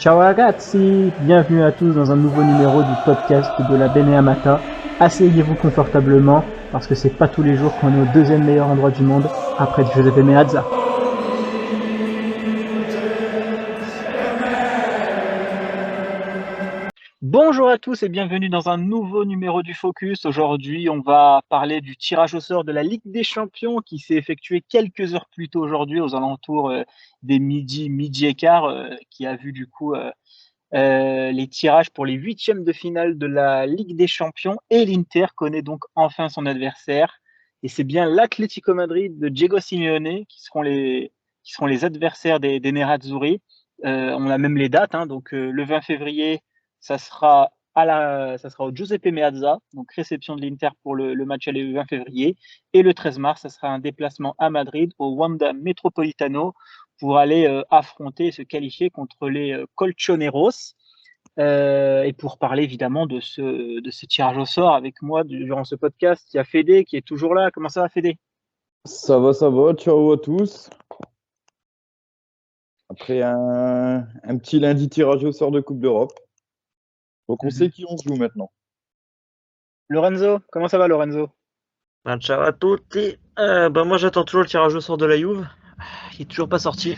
Ciao ragazzi, bienvenue à tous dans un nouveau numéro du podcast de la Beneamata. Asseyez-vous confortablement parce que c'est pas tous les jours qu'on est au deuxième meilleur endroit du monde après Giuseppe Meazza. Bonjour à tous et bienvenue dans un nouveau numéro du Focus. Aujourd'hui, on va parler du tirage au sort de la Ligue des Champions qui s'est effectué quelques heures plus tôt aujourd'hui aux alentours des midi et quart, qui a vu du coup les tirages pour les huitièmes de finale de la Ligue des Champions et l'Inter connaît donc enfin son adversaire. Et c'est bien l'Atlético Madrid de Diego Simeone qui seront les adversaires des Nerazzurri. On a même les dates, hein, donc le 20 février, ça sera au Giuseppe Meazza, donc réception de l'Inter pour le match aller le 20 février. Et le 13 mars, ça sera un déplacement à Madrid, au Wanda Metropolitano, pour aller affronter et se qualifier contre les Colchoneros. Et pour parler évidemment de ce tirage au sort avec moi durant ce podcast, il y a Fédé qui est toujours là. Comment ça va, Fédé? Ça va, ciao à tous. Après un petit lundi tirage au sort de Coupe d'Europe. Donc on sait qui on se joue maintenant. Lorenzo, comment ça va, Lorenzo? Ciao à tutti. Moi j'attends toujours le tirage au sort de la Juve. Il est toujours pas sorti.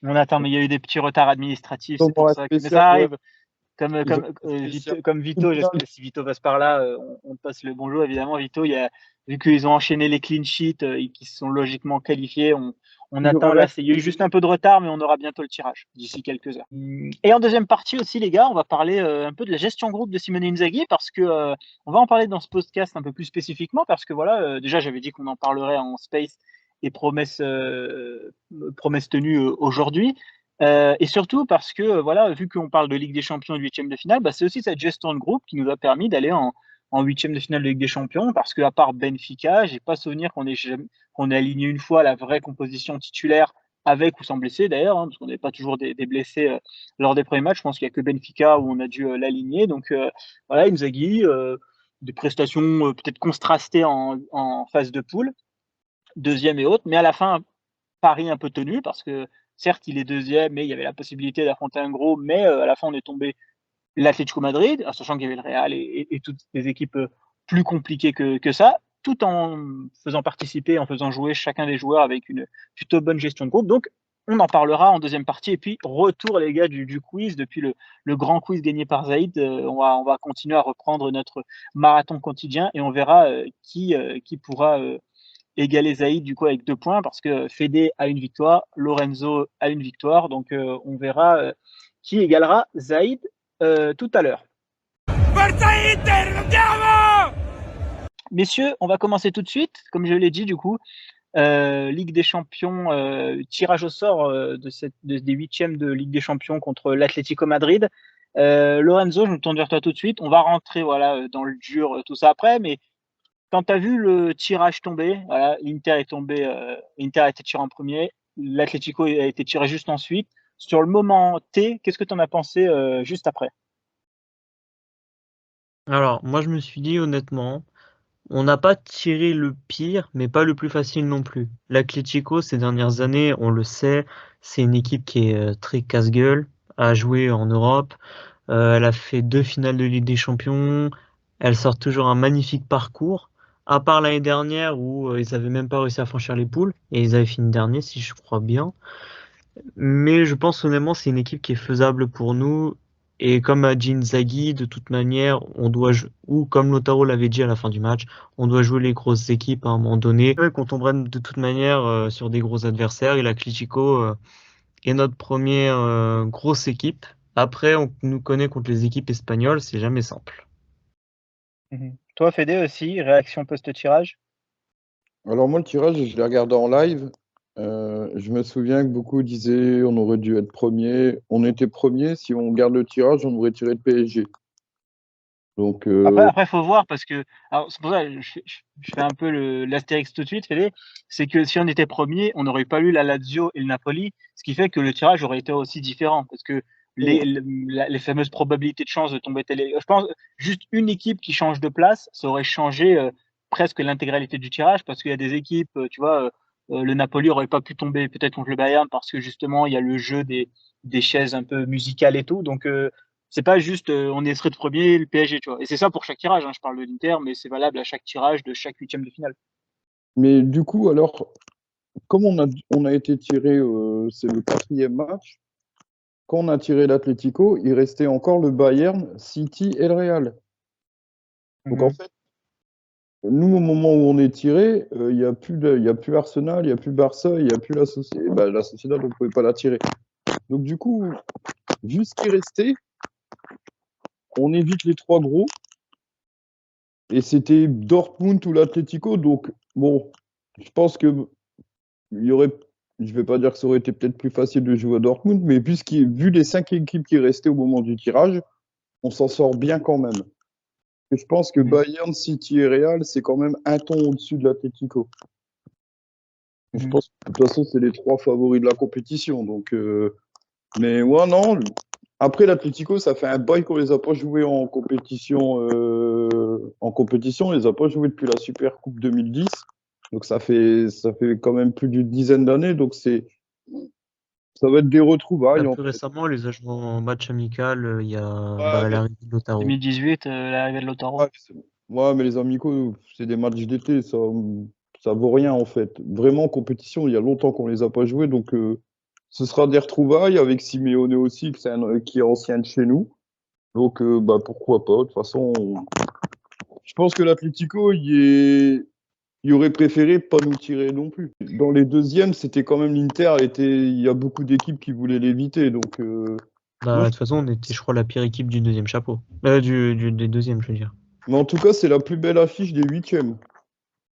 On attend, mais il y a eu des petits retards administratifs, c'est Tournoi pour ça que... Mais spécial, ça ouais. arrive. Comme, Ils ont comme, fait spécial. comme Vito, si Vito passe par là, on passe le bonjour évidemment. Vito, vu qu'ils ont enchaîné les clean sheets et qu'ils se sont logiquement qualifiés, on attend là. Il y a eu juste un peu de retard, mais on aura bientôt le tirage d'ici quelques heures. Et en deuxième partie aussi, les gars, on va parler un peu de la gestion groupe de Simone Inzaghi parce que on va en parler dans ce podcast un peu plus spécifiquement parce que voilà, déjà j'avais dit qu'on en parlerait en space et promesse tenue aujourd'hui. Et surtout parce que, voilà, vu qu'on parle de Ligue des Champions et de huitième de finale, c'est aussi cette gestion de groupe qui nous a permis d'aller en huitième de finale de Ligue des Champions. Parce qu'à part Benfica, j'ai pas souvenir qu'on ait aligné une fois la vraie composition titulaire avec ou sans blessés d'ailleurs, hein, parce qu'on n'avait pas toujours des blessés lors des premiers matchs. Je pense qu'il n'y a que Benfica où on a dû l'aligner. Donc voilà, Inzaghi, des prestations peut-être contrastées en phase de poule, deuxième et autres, mais à la fin, pari un peu tenu parce que certes, il est deuxième, mais il y avait la possibilité d'affronter un gros, mais à la fin, on est tombé l'Atlético Madrid, sachant qu'il y avait le Real et toutes les équipes plus compliquées que ça, tout en faisant participer, en faisant jouer chacun des joueurs avec une plutôt bonne gestion de groupe. Donc, on en parlera en deuxième partie. Et puis, retour, les gars, du quiz. Depuis le grand quiz gagné par Zaïd, on va continuer à reprendre notre marathon quotidien et on verra qui pourra égaler Zaïd du coup avec 2 points parce que Fede a une victoire, Lorenzo a une victoire, donc on verra qui égalera Zaïd tout à l'heure. Messieurs, on va commencer tout de suite, comme je l'ai dit du coup, Ligue des Champions, tirage au sort des huitièmes de Ligue des Champions contre l'Atlético Madrid. Lorenzo, je me tourne vers toi tout de suite. On va rentrer voilà dans le dur, tout ça après, mais quand tu as vu le tirage tomber, voilà, l'Inter est tombé, l'Inter a été tiré en premier, l'Atlético a été tiré juste ensuite. Sur le moment T, qu'est-ce que tu en as pensé juste après? Alors, moi je me suis dit honnêtement, on n'a pas tiré le pire, mais pas le plus facile non plus. L'Atlético, ces dernières années, on le sait, c'est une équipe qui est très casse-gueule, a joué en Europe, elle a fait 2 finales de Ligue des Champions, elle sort toujours un magnifique parcours, à part l'année dernière où ils avaient même pas réussi à franchir les poules, et ils avaient fini dernier si je crois bien. Mais je pense honnêtement c'est une équipe qui est faisable pour nous. Et comme a dit Inzaghi, de toute manière, on doit ou comme Lautaro l'avait dit à la fin du match, on doit jouer les grosses équipes à un moment donné. Qu'on tomberait de toute manière sur des gros adversaires. Et l'Atlético est notre première grosse équipe. Après, on nous connaît contre les équipes espagnoles, c'est jamais simple. Toi, Fede aussi, réaction post-tirage? Alors moi, le tirage, je l'ai regardé en live. Je me souviens que beaucoup disaient on aurait dû être premier. On était premier. Si on garde le tirage, on aurait tiré le PSG. Donc, Après, faut voir parce que, alors c'est pour ça que je fais un peu l'astérix tout de suite, Fede, c'est que si on était premier, on n'aurait pas eu la Lazio et le Napoli, ce qui fait que le tirage aurait été aussi différent parce que les fameuses probabilités de chance de tomber je pense juste une équipe qui change de place, ça aurait changé presque l'intégralité du tirage parce qu'il y a des équipes, tu vois, le Napoli aurait pas pu tomber peut-être contre le Bayern parce que justement il y a le jeu des chaises un peu musicales et tout. Donc c'est pas juste on est serait de premier le PSG, tu vois. Et c'est ça pour chaque tirage. Hein, je parle de l'Inter, mais c'est valable à chaque tirage de chaque huitième de finale. Mais du coup, alors, comme on a été tiré, c'est le 4e match, quand on a tiré l'Atlético, il restait encore le Bayern, City et le Real. Donc en fait, nous, au moment où on est tiré, il n'y a plus Arsenal, il n'y a plus Barça, il n'y a plus la Sociedad. Bah, la Sociedad, on ne pouvait pas la tirer. Donc du coup, vu ce qui restait, on évite les 3 gros. Et c'était Dortmund ou l'Atlético. Donc bon, je pense que il y aurait, je vais pas dire que ça aurait été peut-être plus facile de jouer à Dortmund, mais vu les 5 équipes qui restaient au moment du tirage, on s'en sort bien quand même. Et je pense que Bayern, City et Real, c'est quand même un ton au-dessus de l'Atlético. Je pense que de toute façon, c'est les 3 favoris de la compétition. Donc, mais ouais, non. Après, l'Atlético, ça fait un bail qu'on les a pas joués en compétition. On les a pas joués depuis la Super Coupe 2010. Donc, ça fait quand même plus d'une dizaine d'années. Donc, ça va être des retrouvailles. En Plus fait. récemment, on les a joués en match amical. Il y a Ouais, mais, l'arrivée de Lautaro. 2018, l'arrivée de Lautaro. ouais, mais les amicaux, c'est des matchs d'été. Ça vaut rien, en fait. Vraiment, en compétition, il y a longtemps qu'on les a pas joués. Donc, ce sera des retrouvailles avec Simeone aussi, qui est ancien de chez nous. Donc, bah, pourquoi pas. De toute façon, je pense que l'Atlético, il aurait préféré pas nous tirer non plus. Dans les deuxièmes, c'était quand même l'Inter. Il y a beaucoup d'équipes qui voulaient l'éviter. Donc, De toute façon, on était, je crois, la pire équipe du deuxième chapeau. Des deuxièmes, je veux dire. mais en tout cas, c'est la plus belle affiche des huitièmes.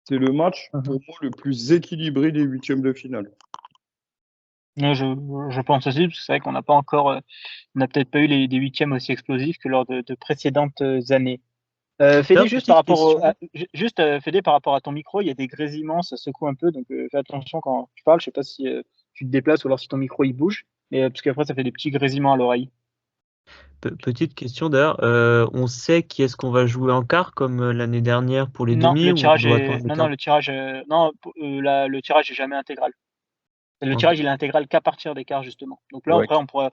C'est le match, pour moi, le plus équilibré des huitièmes de finale. Je pense aussi, parce que c'est vrai qu'on n'a pas encore, on n'a peut-être pas eu des huitièmes aussi explosifs que lors de précédentes années. Fédé, juste par rapport Fédé, par rapport à ton micro, il y a des grésillements, ça secoue un peu, donc fais attention quand tu parles. Je sais pas si tu te déplaces ou alors si ton micro il bouge, mais parce qu'après ça fait des petits grésillements à l'oreille. Petite question d'ailleurs, on sait qui est-ce qu'on va jouer en quart comme l'année dernière pour les Non, demi le ou on tirage doit est attendre le non quart? non le tirage non le tirage est jamais intégral. Le Ok. tirage il est intégral qu'à partir des quarts justement. Donc là Ouais. après on pourra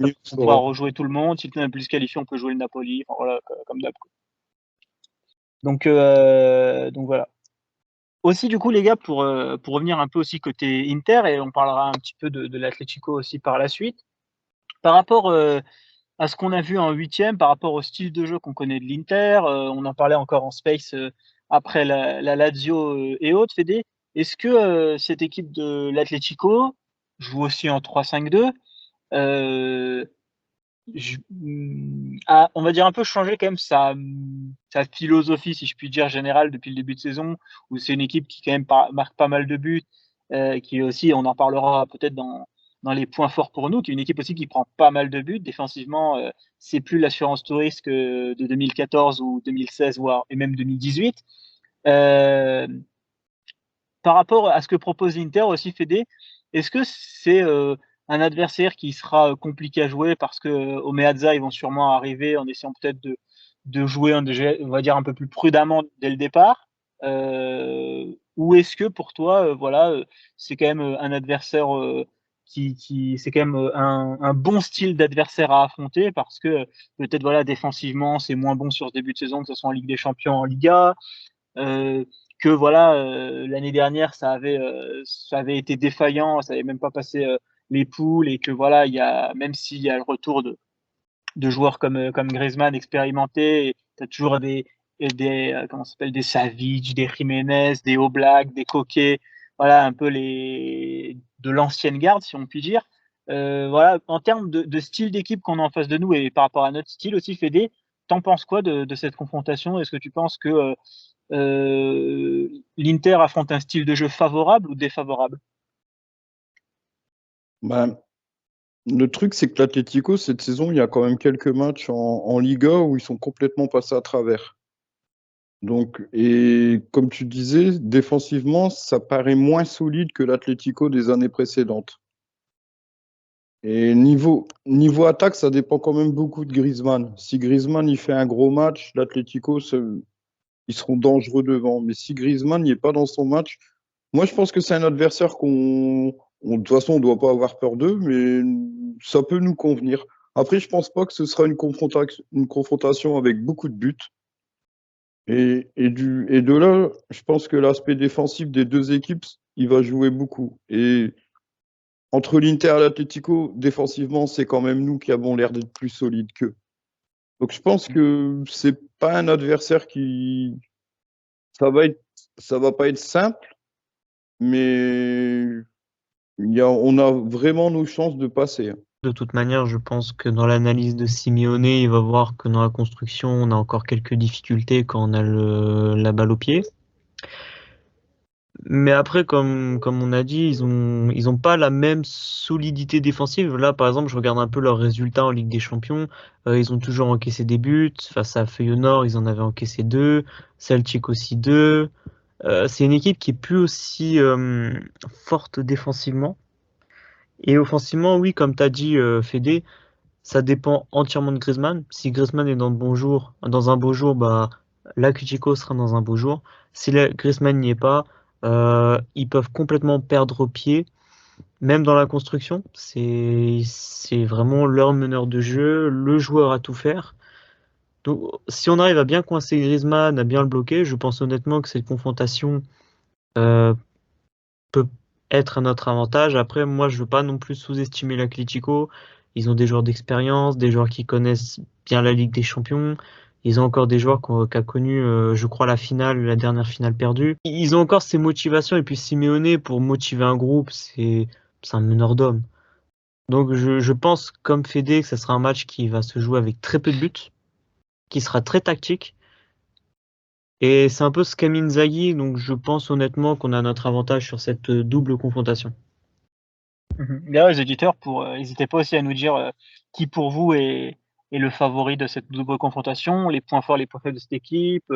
rejouer tout le monde. Si le est plus qualifié, on peut jouer le Napoli. Enfin, voilà comme d'hab. Donc voilà. Aussi du coup les gars pour revenir un peu aussi côté Inter et on parlera un petit peu de l'Atlético aussi par la suite. Par rapport à ce qu'on a vu en huitième, par rapport au style de jeu qu'on connaît de l'Inter, on en parlait encore en space après la Lazio et autres. Fédé, est-ce que cette équipe de l'Atlético joue aussi en 3-5-2 euh, on va dire un peu changé quand même sa philosophie, si je puis dire, générale depuis le début de saison, où c'est une équipe qui quand même marque pas mal de buts, qui aussi, on en parlera peut-être dans les points forts pour nous, qui est une équipe aussi qui prend pas mal de buts. Défensivement, c'est plus l'assurance touriste que de 2014 ou 2016, voire et même 2018. Par rapport à ce que propose l'Inter aussi, Fédé, est-ce que c'est un adversaire qui sera compliqué à jouer parce que au Meazza, ils vont sûrement arriver en essayant peut-être de jouer, on va dire, un peu plus prudemment dès le départ ou est-ce que pour toi, voilà, c'est quand même un adversaire c'est quand même un bon style d'adversaire à affronter parce que peut-être voilà défensivement c'est moins bon sur ce début de saison que ce soit en Ligue des Champions, en Liga, que voilà l'année dernière ça avait été défaillant, ça avait même pas passé les poules et que voilà il y a même s'il y a le retour de joueurs comme Griezmann expérimentés, tu as toujours des comment ça s'appelle des Savic, des Jiménez, des Oblak, des Coquet, voilà un peu les de l'ancienne garde si on peut dire. Voilà en termes de style d'équipe qu'on a en face de nous et par rapport à notre style aussi Fédé, t'en penses quoi de cette confrontation? Est-ce que tu penses que l'Inter affronte un style de jeu favorable ou défavorable? Ben, le truc, c'est que l'Atlético, cette saison, il y a quand même quelques matchs en Liga où ils sont complètement passés à travers. Donc, et comme tu disais, défensivement, ça paraît moins solide que l'Atlético des années précédentes. Et niveau attaque, ça dépend quand même beaucoup de Griezmann. Si Griezmann il fait un gros match, l'Atlético, ils seront dangereux devant. Mais si Griezmann n'est pas dans son match, Moi, je pense que c'est un adversaire de toute façon, on ne doit pas avoir peur d'eux, mais ça peut nous convenir. Après, je pense pas que ce sera une confrontation avec beaucoup de buts. Et de là, je pense que l'aspect défensif des deux équipes, il va jouer beaucoup. Et entre l'Inter et l'Atlético, défensivement, c'est quand même nous qui avons l'air d'être plus solides qu'eux. Donc je pense que c'est pas un adversaire qui. Ça va être, ça va pas être simple, mais on a vraiment nos chances de passer. De toute manière, je pense que dans l'analyse de Simeone, il va voir que dans la construction, on a encore quelques difficultés quand on a la balle au pied. Mais après, comme on a dit, ils ont pas la même solidité défensive. Là, par exemple, je regarde un peu leurs résultats en Ligue des Champions. Ils ont toujours encaissé des buts. Face à Feyenoord, ils en avaient encaissé 2. Celtic aussi 2. C'est une équipe qui est plus aussi forte défensivement. Et offensivement, oui, comme tu as dit, Fede, ça dépend entièrement de Griezmann. Si Griezmann est dans un beau jour, bah, l'Atlético sera dans un beau jour. Si Griezmann n'y est pas, ils peuvent complètement perdre au pied, même dans la construction. C'est vraiment leur meneur de jeu, le joueur à tout faire. Donc, si on arrive à bien coincer Griezmann, à bien le bloquer, je pense honnêtement que cette confrontation euh, peut être à notre avantage. Après, moi, je veux pas non plus sous-estimer l'Atlético. Ils ont des joueurs d'expérience, des joueurs qui connaissent bien la Ligue des Champions. Ils ont encore des joueurs qui a connu, je crois, la dernière finale perdue. Ils ont encore ces motivations. Et puis Simeone, pour motiver un groupe, c'est un meneur d'hommes. Donc je pense, comme Fede, que ce sera un match qui va se jouer avec très peu de buts, qui sera très tactique. Et c'est un peu ce qu'a mis Inzaghi, donc je pense honnêtement qu'on a notre avantage sur cette double confrontation. D'ailleurs, les auditeurs, n'hésitez pas aussi à nous dire qui pour vous est le favori de cette double confrontation, les points forts, les points faibles de cette équipe.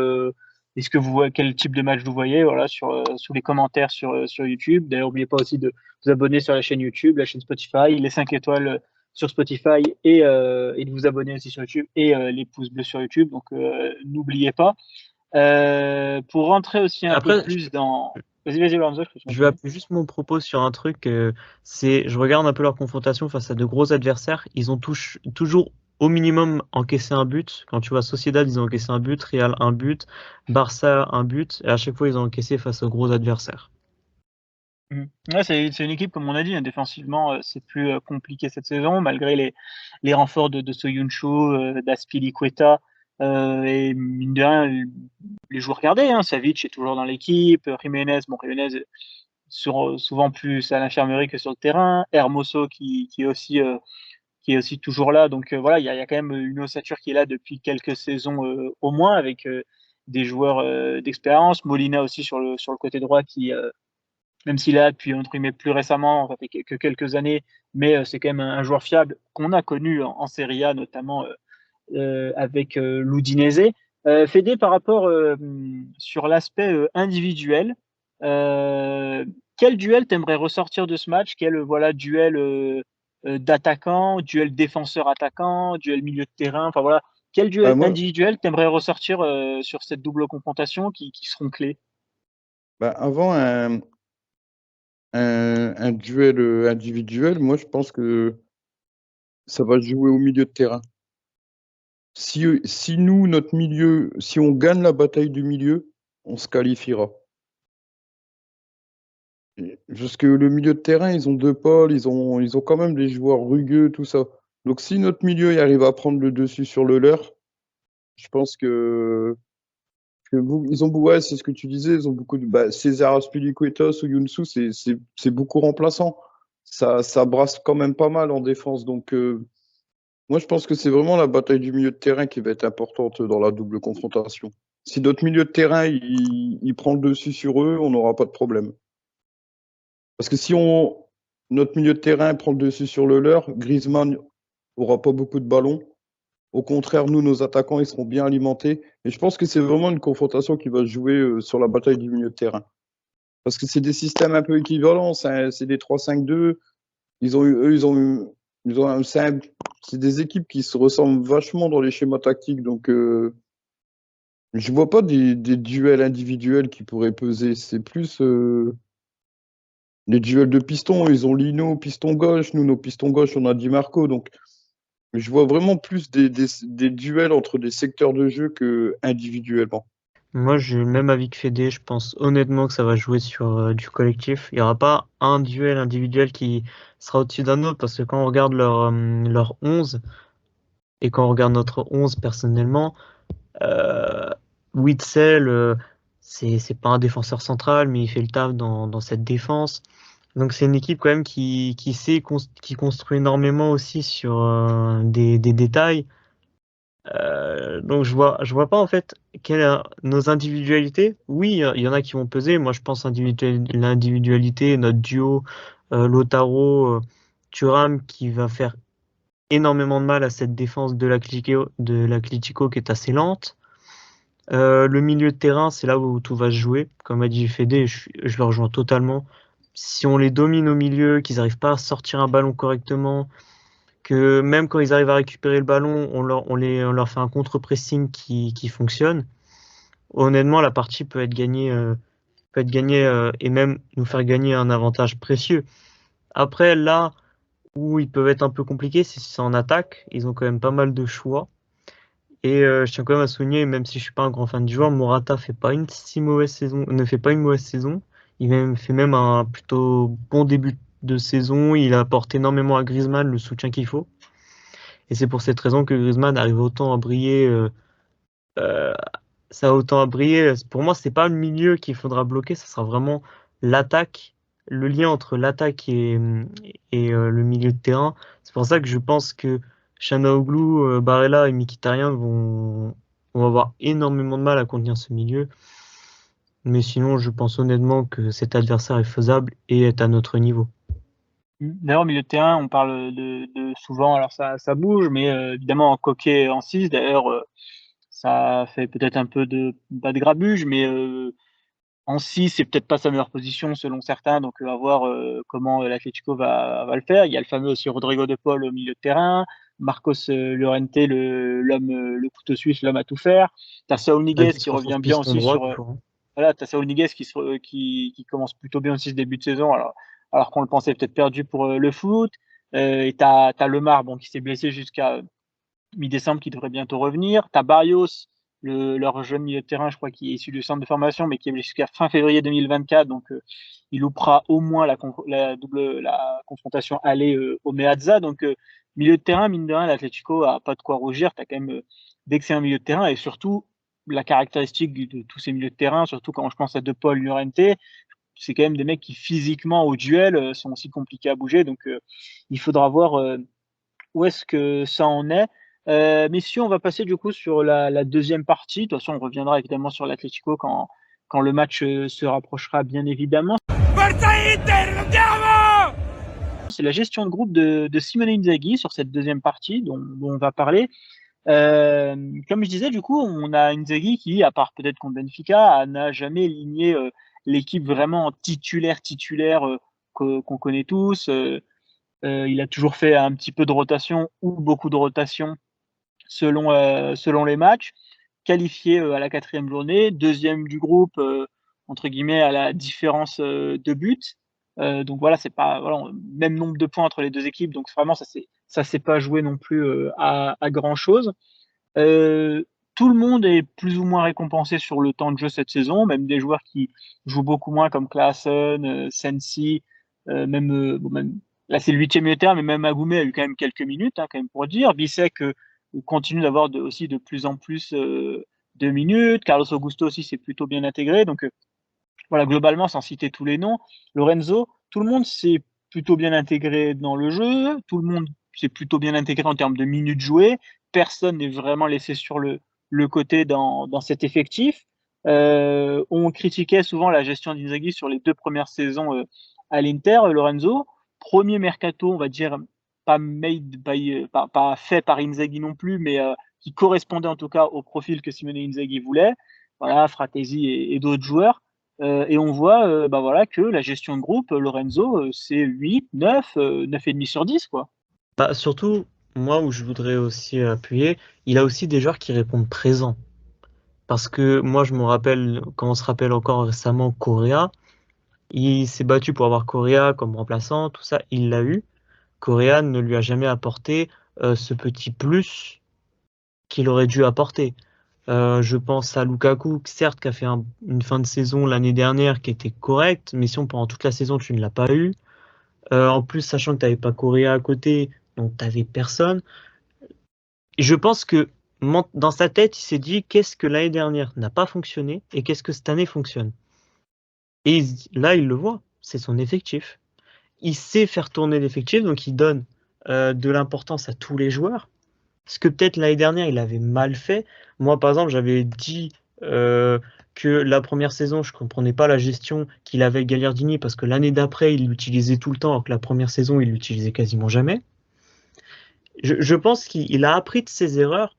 Est-ce que quel type de match vous voyez, voilà, sous les commentaires sur YouTube. D'ailleurs, n'oubliez pas aussi de vous abonner sur la chaîne YouTube, la chaîne Spotify, les 5 étoiles sur Spotify et de vous abonner aussi sur YouTube et les pouces bleus sur YouTube. Donc, n'oubliez pas. Pour rentrer aussi un peu Après, plus dans. Vas-y, Lorenzo, je peux je vais appuyer juste mon propos sur un truc. Je regarde un peu leur confrontation face à de gros adversaires. Ils ont toujours au minimum encaissé un but. Quand tu vois Sociedad, ils ont encaissé un but, Real un but, Barça un but, et à chaque fois ils ont encaissé face aux gros adversaires. Ouais, c'est une équipe, comme on a dit, hein, défensivement, c'est plus compliqué cette saison, malgré les renforts de Soyuncu, d'Azpilicueta, et mine de rien, les joueurs gardés, hein, Savic est toujours dans l'équipe, Jiménez, souvent plus à l'infirmerie que sur le terrain, Hermoso qui est aussi toujours là. Donc voilà, il y a quand même une ossature qui est là depuis quelques saisons au moins, avec des joueurs d'expérience. Molina aussi sur le côté droit qui, même s'il est là depuis entre guillemets plus récemment, ça fait que quelques années, mais c'est quand même un joueur fiable qu'on a connu en Serie A, notamment avec l'Udinese. Fede, par rapport sur l'aspect individuel, quel duel t'aimerais ressortir de ce match? Quel voilà, duel d'attaquant, duel défenseur-attaquant, duel milieu de terrain, enfin voilà, quel duel Moi, individuel t'aimerais ressortir sur cette double confrontation qui seront clés? avant un duel individuel, moi je pense que ça va se jouer au milieu de terrain. Si nous, notre milieu, si on gagne la bataille du milieu, on se qualifiera. Parce que le milieu de terrain, ils ont deux pôles, ils ont quand même des joueurs rugueux, tout ça. Donc si notre milieu il arrive à prendre le dessus sur le leur, je pense ils ont ouais, c'est ce que tu disais, ils ont beaucoup de César Azpilicueta, Soyuncu, c'est beaucoup remplaçant. Ça brasse quand même pas mal en défense. Donc moi je pense que c'est vraiment la bataille du milieu de terrain qui va être importante dans la double confrontation. Si notre milieu de terrain il prend le dessus sur eux, on n'aura pas de problème. Parce que si notre milieu de terrain prend le dessus sur le leur, Griezmann aura pas beaucoup de ballons. Au contraire, nous, nos attaquants, ils seront bien alimentés. Et je pense que c'est vraiment une confrontation qui va se jouer sur la bataille du milieu de terrain. Parce que c'est des systèmes un peu équivalents. C'est des 3-5-2. C'est des équipes qui se ressemblent vachement dans les schémas tactiques. Donc, je vois pas des duels individuels qui pourraient peser. C'est plus les duels de pistons, ils ont Lino, piston gauche. Nous, nos pistons gauche, on a Di Marco. Donc, je vois vraiment plus des duels entre des secteurs de jeu que individuellement. Moi, j'ai le même avis que Fede. Je pense honnêtement que ça va jouer sur du collectif. Il n'y aura pas un duel individuel qui sera au-dessus d'un autre parce que quand on regarde leur 11 et quand on regarde notre 11 personnellement, euh, Witsel, c'est pas un défenseur central, mais il fait le taf dans cette défense. Donc c'est une équipe quand même qui construit énormément aussi sur des détails. Donc je vois pas en fait nos individualités. Oui, il y en a qui vont peser. Moi je pense l'individualité, notre duo Lautaro, Thuram qui va faire énormément de mal à cette défense de la Klitschko qui est assez lente. Le milieu de terrain, c'est là où tout va se jouer. Comme a dit Fede, je le rejoins totalement. Si on les domine au milieu, qu'ils n'arrivent pas à sortir un ballon correctement, que même quand ils arrivent à récupérer le ballon, on leur fait un contre-pressing qui fonctionne. Honnêtement, la partie peut être gagnée et même nous faire gagner un avantage précieux. Après, là où ils peuvent être un peu compliqués, c'est en attaque. Ils ont quand même pas mal de choix. Et je tiens quand même à souligner, même si je suis pas un grand fan du joueur, Morata fait pas une si mauvaise saison, ne fait pas une mauvaise saison. Il fait même un plutôt bon début de saison. Il apporte énormément à Griezmann le soutien qu'il faut. Et c'est pour cette raison que Griezmann arrive autant à briller. Euh, Ça a autant à briller. Pour moi, c'est pas le milieu qu'il faudra bloquer, ça sera vraiment l'attaque, le lien entre l'attaque et le milieu de terrain. C'est pour ça que je pense que Çalhanoğlu, Barella et Mkhitaryan vont avoir énormément de mal à contenir ce milieu. Mais sinon, je pense honnêtement que cet adversaire est faisable et est à notre niveau. D'ailleurs, au milieu de terrain, on parle de souvent, alors ça bouge, mais évidemment en Coquet en 6, d'ailleurs, ça fait peut-être un peu pas de grabuge, mais en 6, c'est peut-être pas sa meilleure position selon certains, donc à voir comment l'Atlético va le faire. Il y a le fameux aussi Rodrigo de Paul au milieu de terrain, Marcos Llorente, le couteau suisse, l'homme à tout faire. T'as Saúl Ñíguez qui Sur son revient bien piston aussi droit, sur, toujours, hein. voilà, t'as Saúl Ñíguez qui commence plutôt bien aussi ce début de saison, alors qu'on le pensait peut-être perdu pour le foot. Et t'as Lemar, bon, qui s'est blessé jusqu'à mi-décembre, qui devrait bientôt revenir. T'as Barrios, leur jeune milieu de terrain, je crois, qui est issu du centre de formation, mais qui est jusqu'à fin février 2024, donc il loupera au moins la confrontation aller au Meazza. Donc milieu de terrain, mine de rien, l'Atlético a pas de quoi rougir. T'as quand même d'excellents milieux de terrain, et surtout la caractéristique de tous ces milieux de terrain, surtout quand je pense à De Paul, Llorente, c'est quand même des mecs qui physiquement au duel sont aussi compliqués à bouger. Donc il faudra voir où est-ce que ça en est. Messieurs, on va passer du coup sur la deuxième partie. De toute façon, on reviendra évidemment sur l'Atlético quand le match se rapprochera, bien évidemment. C'est la gestion de groupe de Simone Inzaghi sur cette deuxième partie dont on va parler. Comme je disais, du coup, on a Inzaghi qui, à part peut-être contre Benfica, n'a jamais aligné l'équipe vraiment titulaire qu'on connaît tous. Il a toujours fait un petit peu de rotation ou beaucoup de rotation selon les matchs. Qualifié à la 4e journée, deuxième du groupe, entre guillemets, à la différence de buts. Donc voilà, c'est pas voilà, même nombre de points entre les deux équipes, donc vraiment ça s'est pas joué non plus à grand chose. Tout le monde est plus ou moins récompensé sur le temps de jeu cette saison, même des joueurs qui jouent beaucoup moins comme Klaassen, Sensi, même là c'est le 8e milieu de terrain, mais même Agoumé a eu quand même quelques minutes, hein, quand même pour dire. Bissek continue d'avoir aussi de plus en plus de minutes. Carlos Augusto aussi s'est plutôt bien intégré. Donc voilà, globalement, sans citer tous les noms, Lorenzo, tout le monde s'est plutôt bien intégré dans le jeu, tout le monde s'est plutôt bien intégré en termes de minutes jouées, personne n'est vraiment laissé sur le côté dans cet effectif. On critiquait souvent la gestion d'Inzaghi sur les 2 premières saisons à l'Inter, Lorenzo. Premier mercato, on va dire, pas fait par Inzaghi non plus, mais qui correspondait en tout cas au profil que Simone Inzaghi voulait. Voilà, Fratesi et d'autres joueurs. Et on voit voilà, que la gestion de groupe, Lorenzo, c'est 8, 9, 9,5 sur 10, quoi. Bah, surtout, moi où je voudrais aussi appuyer, il a aussi des joueurs qui répondent présents. Parce que moi, je me rappelle, quand on se rappelle encore récemment Correa, Il s'est battu pour avoir Correa comme remplaçant, tout ça, il l'a eu. Correa ne lui a jamais apporté ce petit plus qu'il aurait dû apporter. Je pense à Lukaku, certes, qui a fait une fin de saison l'année dernière qui était correcte, mais si pendant toute la saison tu ne l'as pas eu. En plus, sachant que tu n'avais pas Correa à côté, donc tu n'avais personne. Et je pense que dans sa tête, il s'est dit qu'est-ce que l'année dernière n'a pas fonctionné et qu'est-ce que cette année fonctionne. Et là, il le voit, c'est son effectif. Il sait faire tourner l'effectif, donc il donne de l'importance à tous les joueurs. Ce que peut-être l'année dernière, il avait mal fait. Moi, par exemple, j'avais dit que la première saison, je comprenais pas la gestion qu'il avait Gagliardini parce que l'année d'après, il l'utilisait tout le temps, alors que la première saison, il l'utilisait quasiment jamais. Je pense qu'il a appris de ses erreurs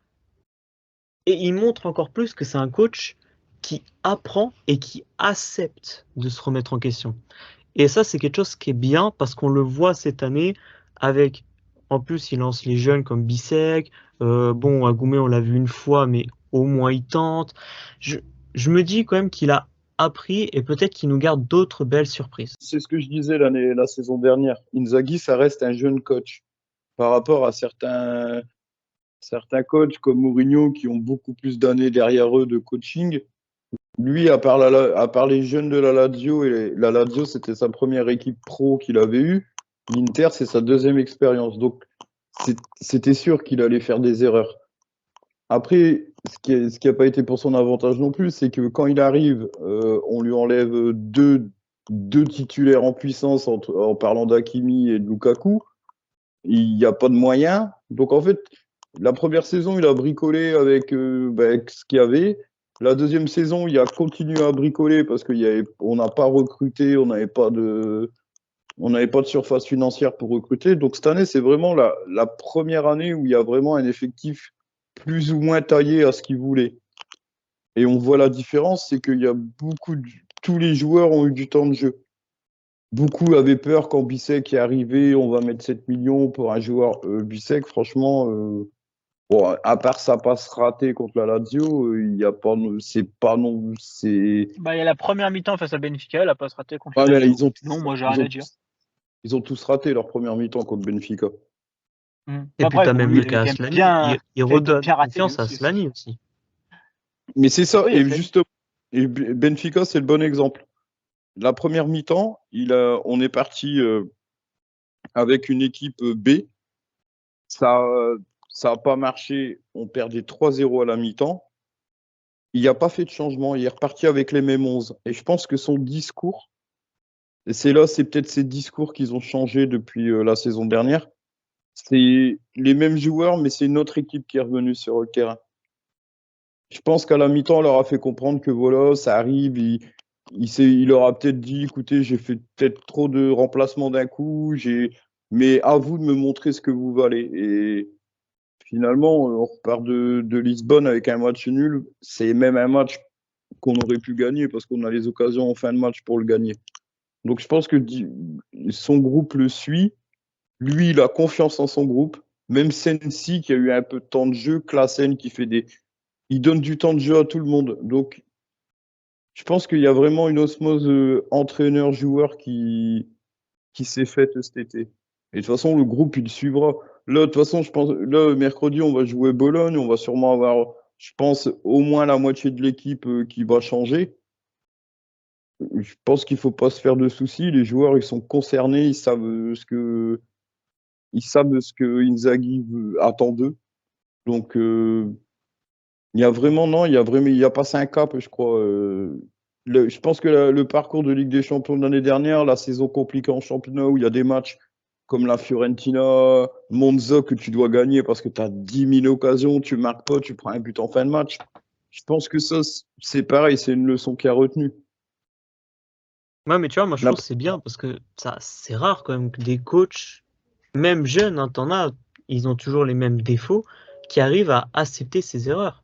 et il montre encore plus que c'est un coach qui apprend et qui accepte de se remettre en question. Et ça, c'est quelque chose qui est bien parce qu'on le voit cette année avec, en plus, il lance les jeunes comme Bissek. Bon, Agoumé, on l'a vu une fois, mais au moins il tente. Je me dis quand même qu'il a appris et peut-être qu'il nous garde d'autres belles surprises. C'est ce que je disais la saison dernière. Inzaghi, ça reste un jeune coach par rapport à certains coachs comme Mourinho qui ont beaucoup plus d'années derrière eux de coaching. Lui, à part les jeunes de la Lazio, et la Lazio, c'était sa première équipe pro qu'il avait eue. L'Inter, c'est sa deuxième expérience. Donc, c'était sûr qu'il allait faire des erreurs. Après, ce qui a pas été pour son avantage non plus, c'est que quand il arrive, on lui enlève deux titulaires en puissance en parlant d'Hakimi et de Lukaku. Il n'y a pas de moyens. Donc, en fait, la première saison, il a bricolé avec ce qu'il y avait. La deuxième saison, il a continué à bricoler parce qu'on n'a pas recruté, on n'avait pas de surface financière pour recruter. Donc cette année, c'est vraiment la première année où il y a vraiment un effectif plus ou moins taillé à ce qu'il voulait. Et on voit la différence, c'est qu'il y a tous les joueurs ont eu du temps de jeu. Beaucoup avaient peur quand Bissek est arrivé, on va mettre 7 millions pour un joueur Bissek. Franchement, bon, à part sa passe ratée contre la Lazio, il y a pas, c'est pas non, c'est. Bah, il y a la première mi-temps face à Benfica, la passe ratée contre Ah, la mais Lazio. Non, moi j'ai rien à dire. ils ont tous raté leur première mi-temps contre Benfica. Et puis Après, tu as bon, même lui, le il avait cas quand même Aslani. bien, Il il avait quand même redonne bien raté lui confiance à aussi. Aslani aussi. Mais c'est ça, Oui, et Aslani. justement, et Benfica, c'est le bon exemple. La première mi-temps, on est parti avec une équipe B. Ça n'a pas marché. On perdait 3-0 à la mi-temps. Il n'a pas fait de changement. Il est reparti avec les mêmes 11. Et je pense que son discours, et c'est peut-être ces discours qu'ils ont changé depuis la saison dernière. C'est les mêmes joueurs, mais c'est une autre équipe qui est revenue sur le terrain. Je pense qu'à la mi-temps, on leur a fait comprendre que voilà, ça arrive. Il leur a peut-être dit, écoutez, j'ai fait peut-être trop de remplacements d'un coup, mais à vous de me montrer ce que vous valez. Et finalement, on repart de Lisbonne avec un match nul. C'est même un match qu'on aurait pu gagner parce qu'on a les occasions en fin de match pour le gagner. Donc je pense que son groupe le suit. Lui, il a confiance en son groupe. Même Sensi qui a eu un peu de temps de jeu, Klaassen qui fait il donne du temps de jeu à tout le monde. Donc je pense qu'il y a vraiment une osmose entraîneur-joueur qui s'est faite cet été. Et de toute façon, le groupe, il suivra. Là, de toute façon, je pense, là, mercredi, on va jouer Bologne. On va sûrement avoir, je pense, au moins la moitié de l'équipe qui va changer. Je pense qu'il ne faut pas se faire de soucis. Les joueurs, ils sont concernés. Ils savent ce que Inzaghi attend d'eux. Donc, il y a vraiment, non, il y a passé un cap, je crois. Je pense que le parcours de Ligue des Champions de l'année dernière, la saison compliquée en championnat où il y a des matchs comme la Fiorentina, Monza que tu dois gagner parce que tu as 10 000 occasions, tu marques pas, tu prends un but en fin de match. Je pense que ça, c'est pareil, c'est une leçon qui a retenu. Ouais, mais tu vois, moi je La- trouve que c'est bien parce que ça, c'est rare quand même que des coachs, même jeunes, hein, t'en as, ils ont toujours les mêmes défauts, qui arrivent à accepter ses erreurs.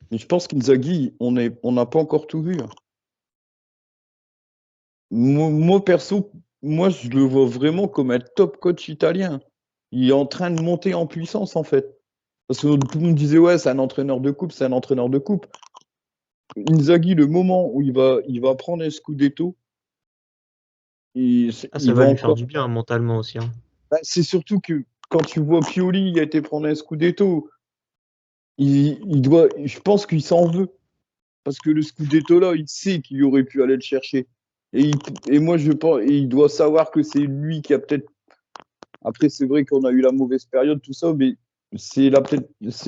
Mais je pense qu'Inzaghi, on n'a pas encore tout vu, hein. Moi, perso, moi, je le vois vraiment comme un top coach italien. Il est en train de monter en puissance, en fait. Parce que tout le monde disait, ouais, c'est un entraîneur de coupe, c'est un entraîneur de coupe. Inzaghi, le moment où il va prendre un Scudetto, Ça il va va lui faire encore. du bien mentalement aussi, hein. Bah, c'est surtout que quand tu vois Pioli, il a été prendre un Scudetto, je pense qu'il s'en veut. Parce que le Scudetto là, il sait qu'il aurait pu aller le chercher. Et moi, je pense, et il doit savoir que c'est lui qui a peut-être. Après, c'est vrai qu'on a eu la mauvaise période, tout ça, mais c'est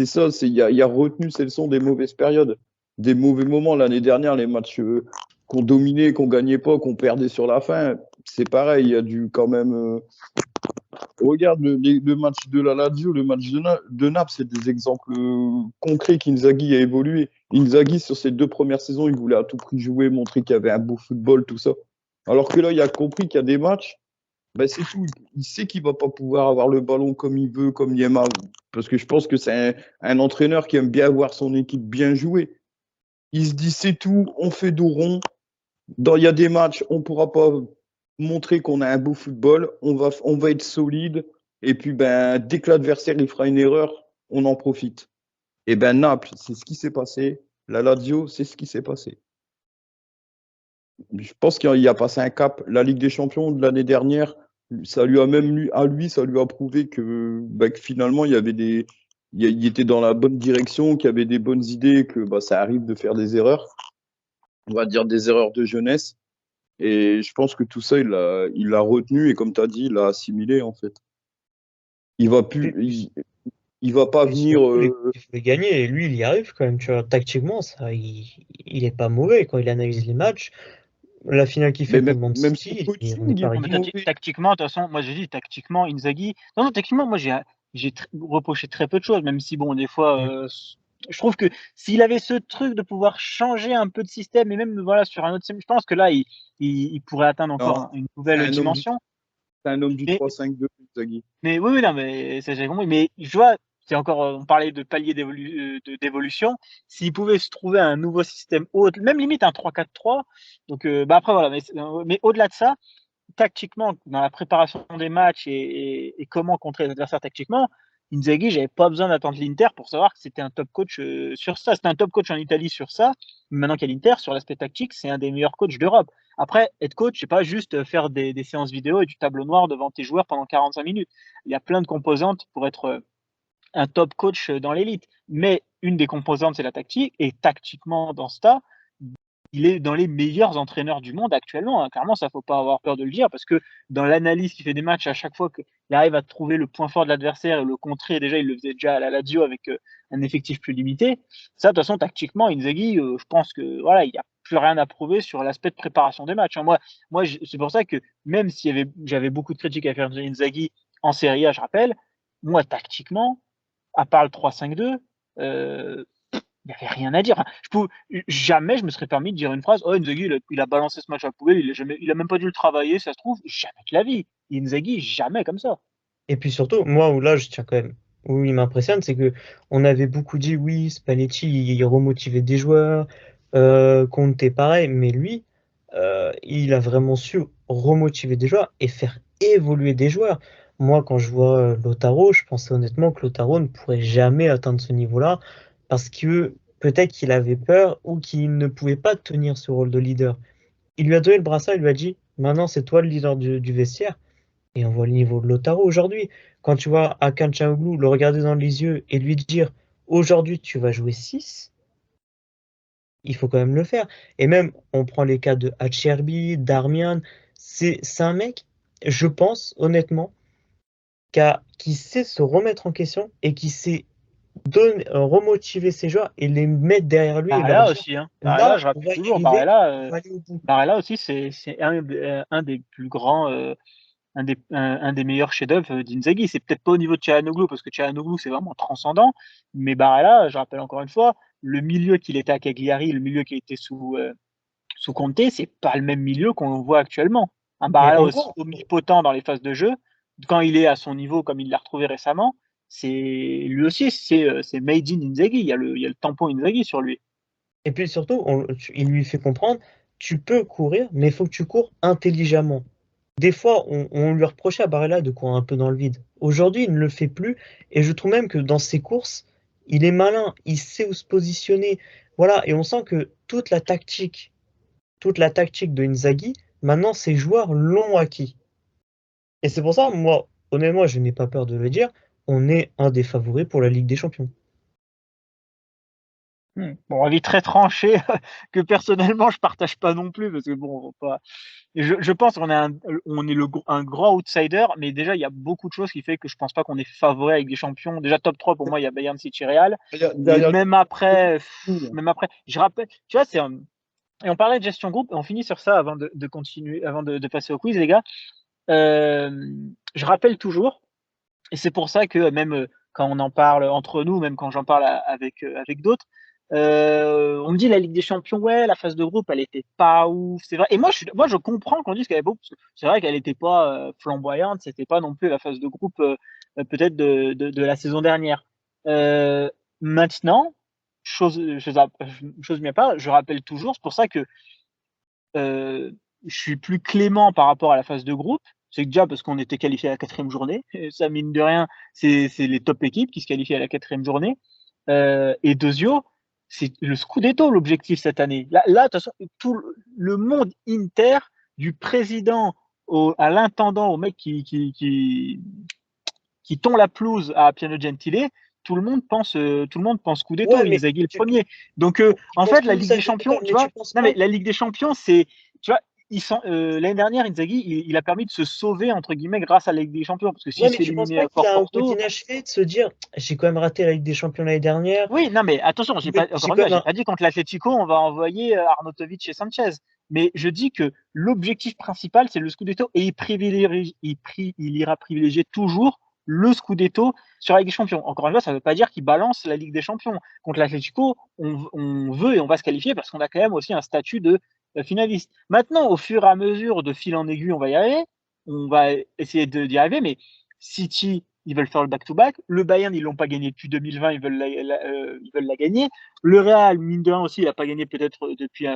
ça, il a retenu ces leçons des mauvaises périodes, des mauvais moments. L'année dernière, les matchs qu'on dominait, qu'on gagnait pas, qu'on perdait sur la fin, c'est pareil, il y a dû quand même. Regarde le match de la Lazio, le match de Naples, c'est des exemples concrets qu'Inzaghi a évolué. Inzaghi, sur ses 2 premières saisons, il voulait à tout prix jouer, montrer qu'il y avait un beau football, tout ça. Alors que là, il a compris qu'il y a des matchs, ben c'est tout. Il sait qu'il va pas pouvoir avoir le ballon comme il veut, comme Neymar. Parce que je pense que c'est un entraîneur qui aime bien voir son équipe bien jouer. Il se dit, c'est tout, on fait dos rond. Il y a des matchs, on ne pourra pas montrer qu'on a un beau football, on va être solide, et puis ben, dès que l'adversaire il fera une erreur, on en profite. Et ben Naples, c'est ce qui s'est passé. La Lazio, c'est ce qui s'est passé. Je pense qu'il a passé un cap. La Ligue des Champions de l'année dernière, ça lui a même ça lui a prouvé que finalement il était dans la bonne direction, qu'il y avait des bonnes idées, que ça arrive de faire des erreurs, on va dire des erreurs de jeunesse. Et je pense que tout ça, il l'a retenu et comme tu as dit, il l'a assimilé en fait. Il va plus, il va pas Et venir. surtout, il faut les gagner. Et lui, il y arrive quand même. Tu vois, tactiquement, il est pas mauvais quand il analyse les matchs. La finale qu'il fait Mais même, contre Man même son City, on n'est coaching, il pas est Non, mais pas ridicule. mauvais. tactiquement, de toute façon, moi j'ai dit tactiquement, Inzaghi. Non, tactiquement, moi j'ai reproché très peu de choses, même si bon, des fois, je trouve que s'il avait ce truc de pouvoir changer un peu de système et même voilà sur un autre système, je pense que là, il pourrait atteindre Non, encore une c'est nouvelle un homme du, dimension. c'est un homme du Mais 3-5-2, Inzaghi. oui, oui, non, mais ça j'ai compris. Mais je vois, c'est encore, on parlait de palier d'évolution. S'il pouvait se trouver un nouveau système autre, même limite un 3-4-3. Donc, après voilà, mais au-delà de ça, tactiquement, dans la préparation des matchs et comment contrer les adversaires tactiquement, Inzaghi, j'avais pas besoin d'attendre l'Inter pour savoir que c'était un top coach sur ça. C'était un top coach en Italie sur ça. Maintenant qu'il y a l'Inter, sur l'aspect tactique, c'est un des meilleurs coachs d'Europe. Après, être coach, c'est pas juste faire des séances vidéo et du tableau noir devant tes joueurs pendant 45 minutes. Il y a plein de composantes pour être un top coach dans l'élite. Mais une des composantes, c'est la tactique. Et tactiquement, dans ce tas, il est dans les meilleurs entraîneurs du monde actuellement, hein. Clairement, ça faut pas avoir peur de le dire parce que dans l'analyse qu'il fait des matchs, à chaque fois qu'il arrive à trouver le point fort de l'adversaire et le contrer, déjà il le faisait déjà à la Lazio avec un effectif plus limité. Ça, de toute façon, tactiquement, Inzaghi, je pense que voilà, il n'y a plus rien à prouver sur l'aspect de préparation des matchs, hein. Moi, c'est pour ça que même j'avais beaucoup de critiques à faire Inzaghi en Serie A, je rappelle, moi tactiquement, à part le 3-5-2, il n'y avait rien à dire. Enfin, jamais je me serais permis de dire une phrase. Oh, Inzaghi, il a balancé ce match à la poubelle, il a même pas dû le travailler, ça se trouve. Jamais de la vie. Inzaghi, jamais comme ça. Et puis surtout, moi, où là, je tiens quand même, où il m'impressionne, c'est que on avait beaucoup dit, oui, Spalletti, il remotivait des joueurs, Conte pareil, mais lui, il a vraiment su remotiver des joueurs et faire évoluer des joueurs. Moi, quand je vois Lautaro, je pensais honnêtement que Lautaro ne pourrait jamais atteindre ce niveau-là parce que peut-être qu'il avait peur ou qu'il ne pouvait pas tenir ce rôle de leader. Il lui a donné le brassard, il lui a dit, maintenant c'est toi le leader du vestiaire. Et on voit le niveau de Lautaro aujourd'hui. Quand tu vois Hakan Çalhanoğlu le regarder dans les yeux et lui dire aujourd'hui tu vas jouer 6, il faut quand même le faire. Et même, on prend les cas de Acerbi, Darmian, c'est un mec, je pense honnêtement, qui sait se remettre en question et qui sait remotiver ses joueurs et les mettre derrière lui et leur Barella dire aussi, hein. Barella, là, je on rappelle va y toujours, arriver, on va aller au bout. Barella aussi, c'est un des plus grands, un des meilleurs chefs-d'œuvre d'Inzaghi. C'est peut-être pas au niveau de Çalhanoğlu, parce que Çalhanoğlu, c'est vraiment transcendant. Mais Barella, je rappelle encore une fois, le milieu qu'il était à Cagliari, le milieu qui était sous Conte, c'est pas le même milieu qu'on voit actuellement. Un Mais Barella on aussi voit, omnipotent dans les phases de jeu, quand il est à son niveau, comme il l'a retrouvé récemment, c'est lui aussi, c'est made in Inzaghi. Il y a le tampon Inzaghi sur lui. et puis surtout, il lui fait comprendre, tu peux courir, mais il faut que tu cours intelligemment. Des fois, on lui reprochait à Barella de courir un peu dans le vide. Aujourd'hui, il ne le fait plus, et je trouve même que dans ses courses, il est malin, il sait où se positionner. Voilà, et on sent que toute la tactique de Inzaghi Maintenant, ces joueurs l'ont acquis. Et c'est pour ça, moi, honnêtement, je n'ai pas peur de le dire, on est un des favoris pour la Ligue des Champions. Bon, avis très tranché que personnellement je partage pas non plus parce que bon, faut pas. Je pense qu'on est un grand outsider, mais déjà il y a beaucoup de choses qui fait que je pense pas qu'on est favori avec des champions. Déjà top 3 pour moi il y a Bayern, City, Real, et Derrière même après, je rappelle, tu vois et on parlait de gestion groupe et on finit sur ça avant de continuer, avant de passer au quiz les gars. Je rappelle toujours, et c'est pour ça que même quand on en parle entre nous, même quand j'en parle avec d'autres, on me dit la Ligue des Champions, ouais, la phase de groupe, elle était pas ouf, c'est vrai. Et moi, je comprends qu'on dise qu'elle est beau, parce que c'est vrai qu'elle était pas flamboyante, c'était pas non plus la phase de groupe peut-être de la saison dernière. Maintenant, chose bien pas, je rappelle toujours, c'est pour ça que je suis plus clément par rapport à la phase de groupe. C'est déjà parce qu'on était qualifié à la 4e journée. Et ça, mine de rien, c'est les top équipes qui se qualifient à la 4e journée. Et deuxio, c'est le Scudetto l'objectif cette année. Là, de toute façon, tout le monde Inter, du président à l'intendant, au mec qui tond la pelouse à Piano Gentile, tout le monde pense Scudetto, Ouais, mais Inzaghi le tu, premier. Donc, tu en penses fait, la tout Ligue ça, des Champions, tu mais tu vois, penses non mais pas. la Ligue des Champions, c'est, tu vois, l'année dernière, Inzaghi, il a permis de se sauver entre guillemets grâce à la Ligue des Champions, parce que s'il Ouais, se mais fait tu penses éliminer pas à qu'il Fort a un goût Porto, d'inachevé de se dire, j'ai quand même raté la Ligue des Champions l'année dernière, oui, non mais attention, j'ai encore une quand fois, même j'ai un. pas dit contre l'Atlético, on va envoyer Arnautovic et Sanchez, mais je dis que l'objectif principal, c'est le Scudetto, et il ira privilégier toujours le Scudetto sur la Ligue des Champions. Encore une fois, ça ne veut pas dire qu'il balance la Ligue des Champions. Contre l'Atlético, on veut et on va se qualifier parce qu'on a quand même aussi un statut de finaliste. Maintenant, au fur et à mesure, de fil en aiguille, on va y arriver. On va essayer d'y arriver, mais City, ils veulent faire le back-to-back. Le Bayern, ils l'ont pas gagné depuis 2020, ils veulent la gagner. Le Real, mine de rien aussi, il a pas gagné peut-être depuis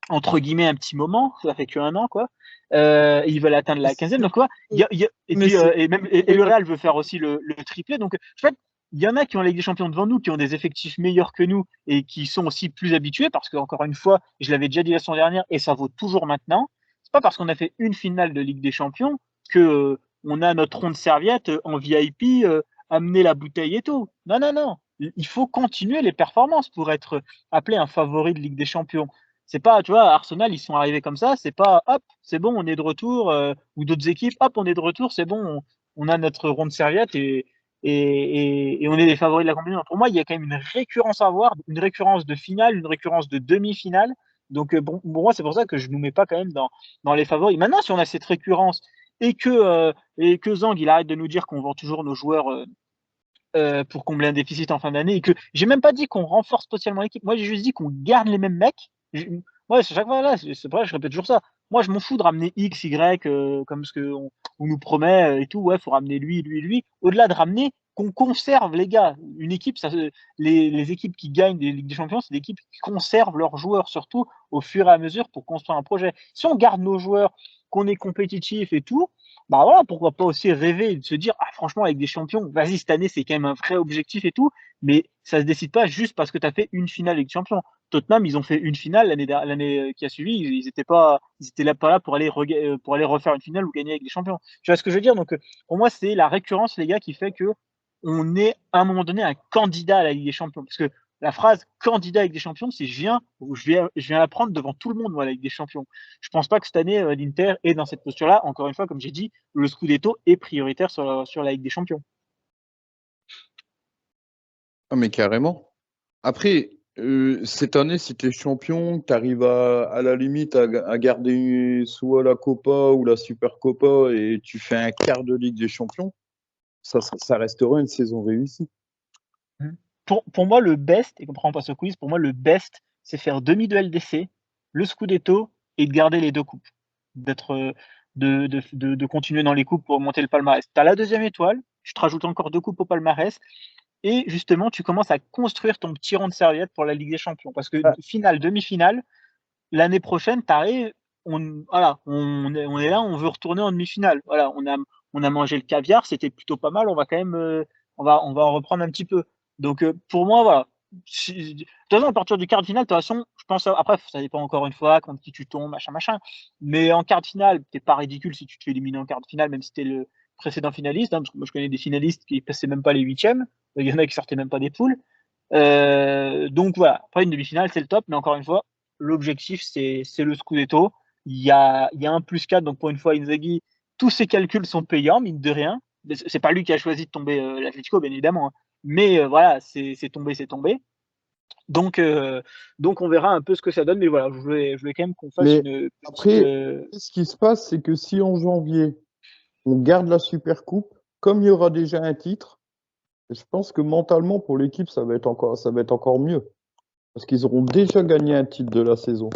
entre guillemets un petit moment, ça fait qu'un an quoi. Ils veulent atteindre la 15e, donc quoi. Et Mais puis c'est. et le Real veut faire aussi le triplé. Donc en fait, il y en a qui ont la Ligue des Champions devant nous, qui ont des effectifs meilleurs que nous et qui sont aussi plus habitués, parce que encore une fois, je l'avais déjà dit la saison dernière et ça vaut toujours maintenant. C'est pas parce qu'on a fait une finale de Ligue des Champions que on a notre rond de serviette en VIP, amener la bouteille et tout. Non, non, non. Il faut continuer les performances pour être appelé un favori de Ligue des Champions. C'est pas, tu vois, Arsenal, ils sont arrivés comme ça, c'est pas, hop, c'est bon, on est de retour, ou d'autres équipes, hop, on est de retour, c'est bon, on a notre rond de serviette et on est les favoris de la compétition. Pour moi, il y a quand même une récurrence à voir, une récurrence de finale, une récurrence de demi-finale. Donc, bon, pour moi, c'est pour ça que je ne nous mets pas quand même dans les favoris. Maintenant, si on a cette récurrence et que Zang, il arrête de nous dire qu'on vend toujours nos joueurs pour combler un déficit en fin d'année et que j'ai même pas dit qu'on renforce spécialement l'équipe. Moi, j'ai juste dit qu'on garde les mêmes mecs. Ouais, c'est chaque fois là, c'est vrai, je répète toujours ça. Moi, je m'en fous de ramener X, Y, comme ce on nous promet et tout. Ouais, faut ramener lui, lui, lui. Au-delà de ramener, qu'on conserve les gars. Une équipe, les équipes qui gagnent des Ligues des Champions, c'est des équipes qui conservent leurs joueurs, surtout au fur et à mesure pour construire un projet. Si on garde nos joueurs, qu'on est compétitif et tout, bah voilà, pourquoi pas aussi rêver et de se dire, ah franchement, avec des champions, vas-y, cette année, c'est quand même un vrai objectif et tout, mais ça se décide pas juste parce que tu as fait une finale avec champions. Tottenham, ils ont fait une finale l'année qui a suivi, ils étaient là pas là pour aller refaire une finale ou gagner avec des champions. Tu vois ce que je veux dire? Donc, pour moi, c'est la récurrence, les gars, qui fait que on est à un moment donné un candidat à la Ligue des Champions. Parce que la phrase candidat avec des champions, c'est je viens la prendre devant tout le monde, moi, la Ligue des Champions. Je pense pas que cette année, l'Inter est dans cette posture-là. Encore une fois, comme j'ai dit, le Scudetto est prioritaire sur la Ligue des Champions. Ah, mais carrément. Après, cette année, si tu es champion, tu arrives à la limite à garder soit la Copa ou la Super Copa et tu fais un quart de Ligue des Champions, ça restera une saison réussie. Pour moi, le best, et comprends pas ce quiz, pour moi, le best, c'est faire demi de LDC, le Scudetto et de garder les deux coupes. D'être, de continuer dans les coupes pour monter le palmarès. Tu as la deuxième étoile, je te rajoute encore 2 coupes au palmarès, et justement, tu commences à construire ton petit rond de serviette pour la Ligue des Champions. Parce que Ah, finale, demi-finale, l'année prochaine, t'arrives, voilà, on est là, on veut retourner en demi-finale. Voilà, on a mangé le caviar, c'était plutôt pas mal. On va quand même, on va en reprendre un petit peu. Donc pour moi, voilà, De toute façon, à partir du quart de finale, de toute façon, je pense, après, ça dépend encore une fois contre qui tu tombes, machin. Mais en quart de finale, t'es pas ridicule si tu te fais éliminer en quart de finale, même si t'es le précédent finaliste, hein, parce que moi je connais des finalistes qui passaient même pas les huitièmes, il y en a qui sortaient même pas des poules. Donc voilà, après une demi-finale, c'est le top, mais encore une fois, l'objectif c'est le Scudetto. Il y a un +4, donc pour une fois, Inzaghi, tous ses calculs sont payants, mine de rien. C'est pas lui qui a choisi de tomber l'Atlético, bien évidemment, hein. Mais voilà, c'est tombé, c'est tombé. Donc on verra un peu ce que ça donne, mais voilà, je voulais quand même qu'on fasse Mais une petite. après, ce qui se passe, c'est que si en janvier, on garde la Super Coupe, comme il y aura déjà un titre, je pense que mentalement, pour l'équipe, ça va être encore mieux. Parce qu'ils auront déjà gagné un titre de la saison.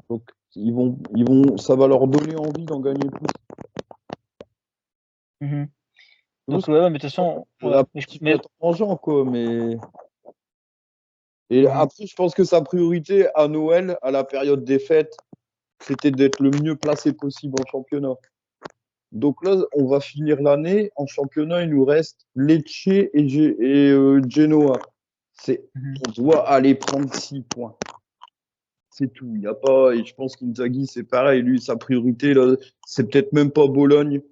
Donc, ça va leur donner envie d'en gagner plus. Mhm. Tu Donc vois, ouais, mais de toute façon, ouais. un petit peu arrangeant, quoi, mais. Et après, je pense que sa priorité à Noël, à la période des fêtes, c'était d'être le mieux placé possible en championnat. Donc là, on va finir l'année. En championnat, il nous reste Lecce et Genoa. On doit aller prendre 6 points. C'est tout. Il y a pas, et je pense qu'Inzaghi, c'est pareil. Lui, sa priorité, là, c'est peut-être même pas Bologne.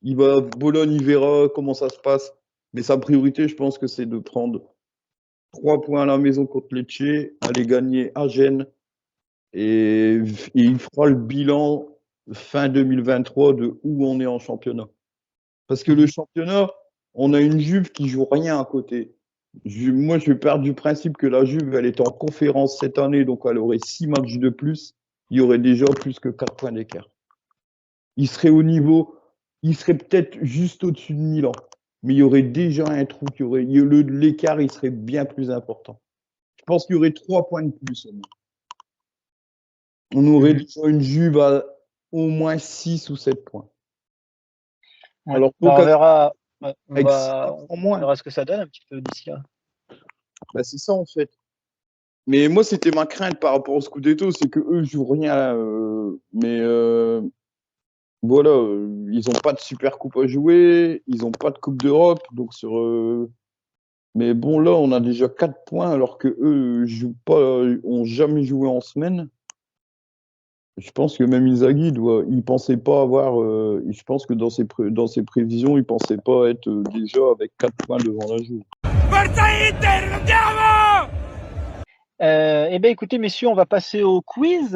Bologne, il verra comment ça se passe. Mais sa priorité, je pense que c'est de prendre 3 points à la maison contre Lecce, aller gagner à Gênes. Et il fera le bilan fin 2023 de où on est en championnat. Parce que le championnat, on a une Juve qui joue rien à côté. Moi, je pars du principe que la Juve, elle est en conférence cette année, donc elle aurait 6 matchs de plus. Il y aurait déjà plus que 4 points d'écart. Il serait au niveau, il serait peut-être juste au-dessus de Milan. Mais il y aurait déjà un trou, l'écart, il serait bien plus important. Je pense qu'il y aurait 3 points de plus. On aurait déjà une Juve à au moins 6 ou 7 points. Ouais. Alors, on verra. on verra ce que ça donne un petit peu d'ici là. Bah, c'est ça en fait. Mais moi, c'était ma crainte par rapport au Scudetto, c'est que eux jouent rien. Mais voilà, ils n'ont pas de super coupe à jouer, ils n'ont pas de Coupe d'Europe, donc mais bon, là, on a déjà 4 points alors que eux jouent pas, ont jamais joué en semaine. Je pense que même Inzaghi il pensait pas avoir. Je pense que dans ses prévisions, il pensait pas être déjà avec 4 points devant la Juve. Eh bien, écoutez, messieurs, on va passer au quiz.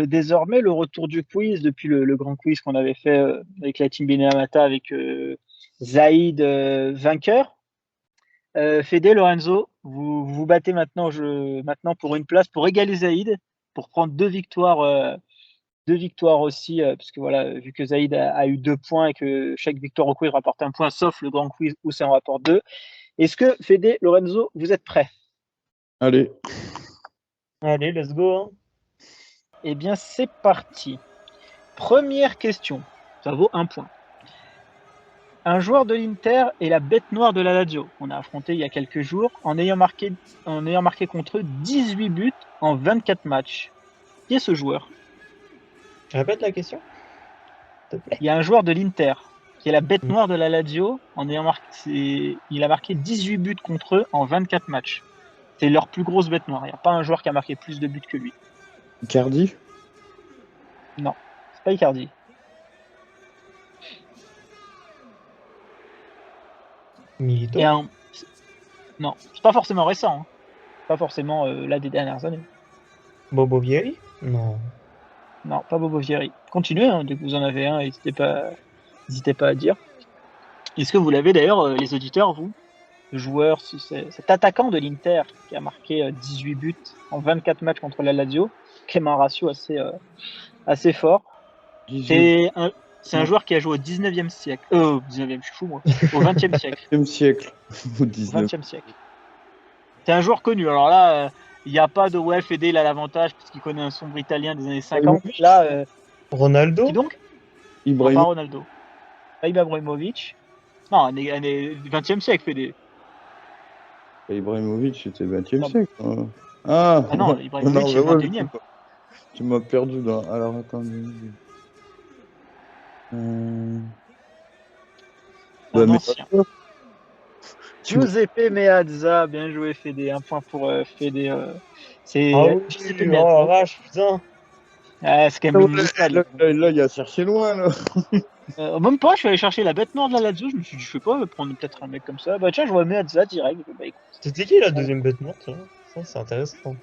Désormais, le retour du quiz depuis le grand quiz qu'on avait fait avec la team Beneamata avec Zaïd vainqueur. Fede, Lorenzo, vous vous battez maintenant pour une place pour égaler Zaïd, pour prendre 2 victoires. 2 victoires aussi, parce que voilà, vu que Zaïd a eu 2 points et que chaque victoire au quiz rapporte 1 point, sauf le grand quiz où ça en rapporte 2. Est-ce que Fede, Lorenzo, vous êtes prêts? Allez. Allez, let's go, hein. Eh bien, c'est parti. Première question, ça vaut 1 point. Un joueur de l'Inter est la bête noire de la Lazio, qu'on a affronté il y a quelques jours, en ayant marqué contre eux 18 buts en 24 matchs. Qui est ce joueur? Répète la question, s'il te plaît. Il y a un joueur de l'Inter qui est la bête noire de la Lazio, il a marqué 18 buts contre eux en 24 matchs. C'est leur plus grosse bête noire. Il n'y a pas un joueur qui a marqué plus de buts que lui. Icardi? Non, c'est pas Icardi. Milito? Non, c'est pas forcément récent. Hein. Pas forcément là des dernières années. Bobo Vieri? Non. Non, pas Bobo Vieri. Continuez, hein, dès que vous en avez un, n'hésitez pas à dire. Est-ce que vous l'avez d'ailleurs, les auditeurs, vous? Le joueur, cet attaquant de l'Inter qui a marqué 18 buts en 24 matchs contre la Lazio, qui a un ratio assez fort. C'est un joueur qui a joué au 19e siècle. 19e, je suis fou moi. Au 20e siècle. 20e siècle. Au 20e siècle. C'est un joueur connu. Alors là, il n'y a pas de Fede, il a l'avantage parce qu'il connaît un sombre italien des années 50. Là, Ronaldo? qui donc? Non, pas Ronaldo. Pas Ibrahimovic. Non, 20e siècle, Fede. Ibrahimovic, c'était 20e Ah. siècle. Hein. Ah non, Ibrahimovic, c'est 21e. Tu m'as perdu dans. Alors attends. Un ancien. Giuseppe Meazza, bien joué Fede, un point pour Fede. C'est Ah oui, Giuseppe oh Meazza. la vache, putain. C'est quand même une locale. Là, il a cherché loin, là. Même pas, je suis allé chercher la bête noire de la Lazio, je me suis dit, je sais pas, prendre peut-être un mec comme ça. Bah tiens, je vois Meazza direct. Bah écoute. C'était qui la deuxième bête morte là? Ça, c'est intéressant.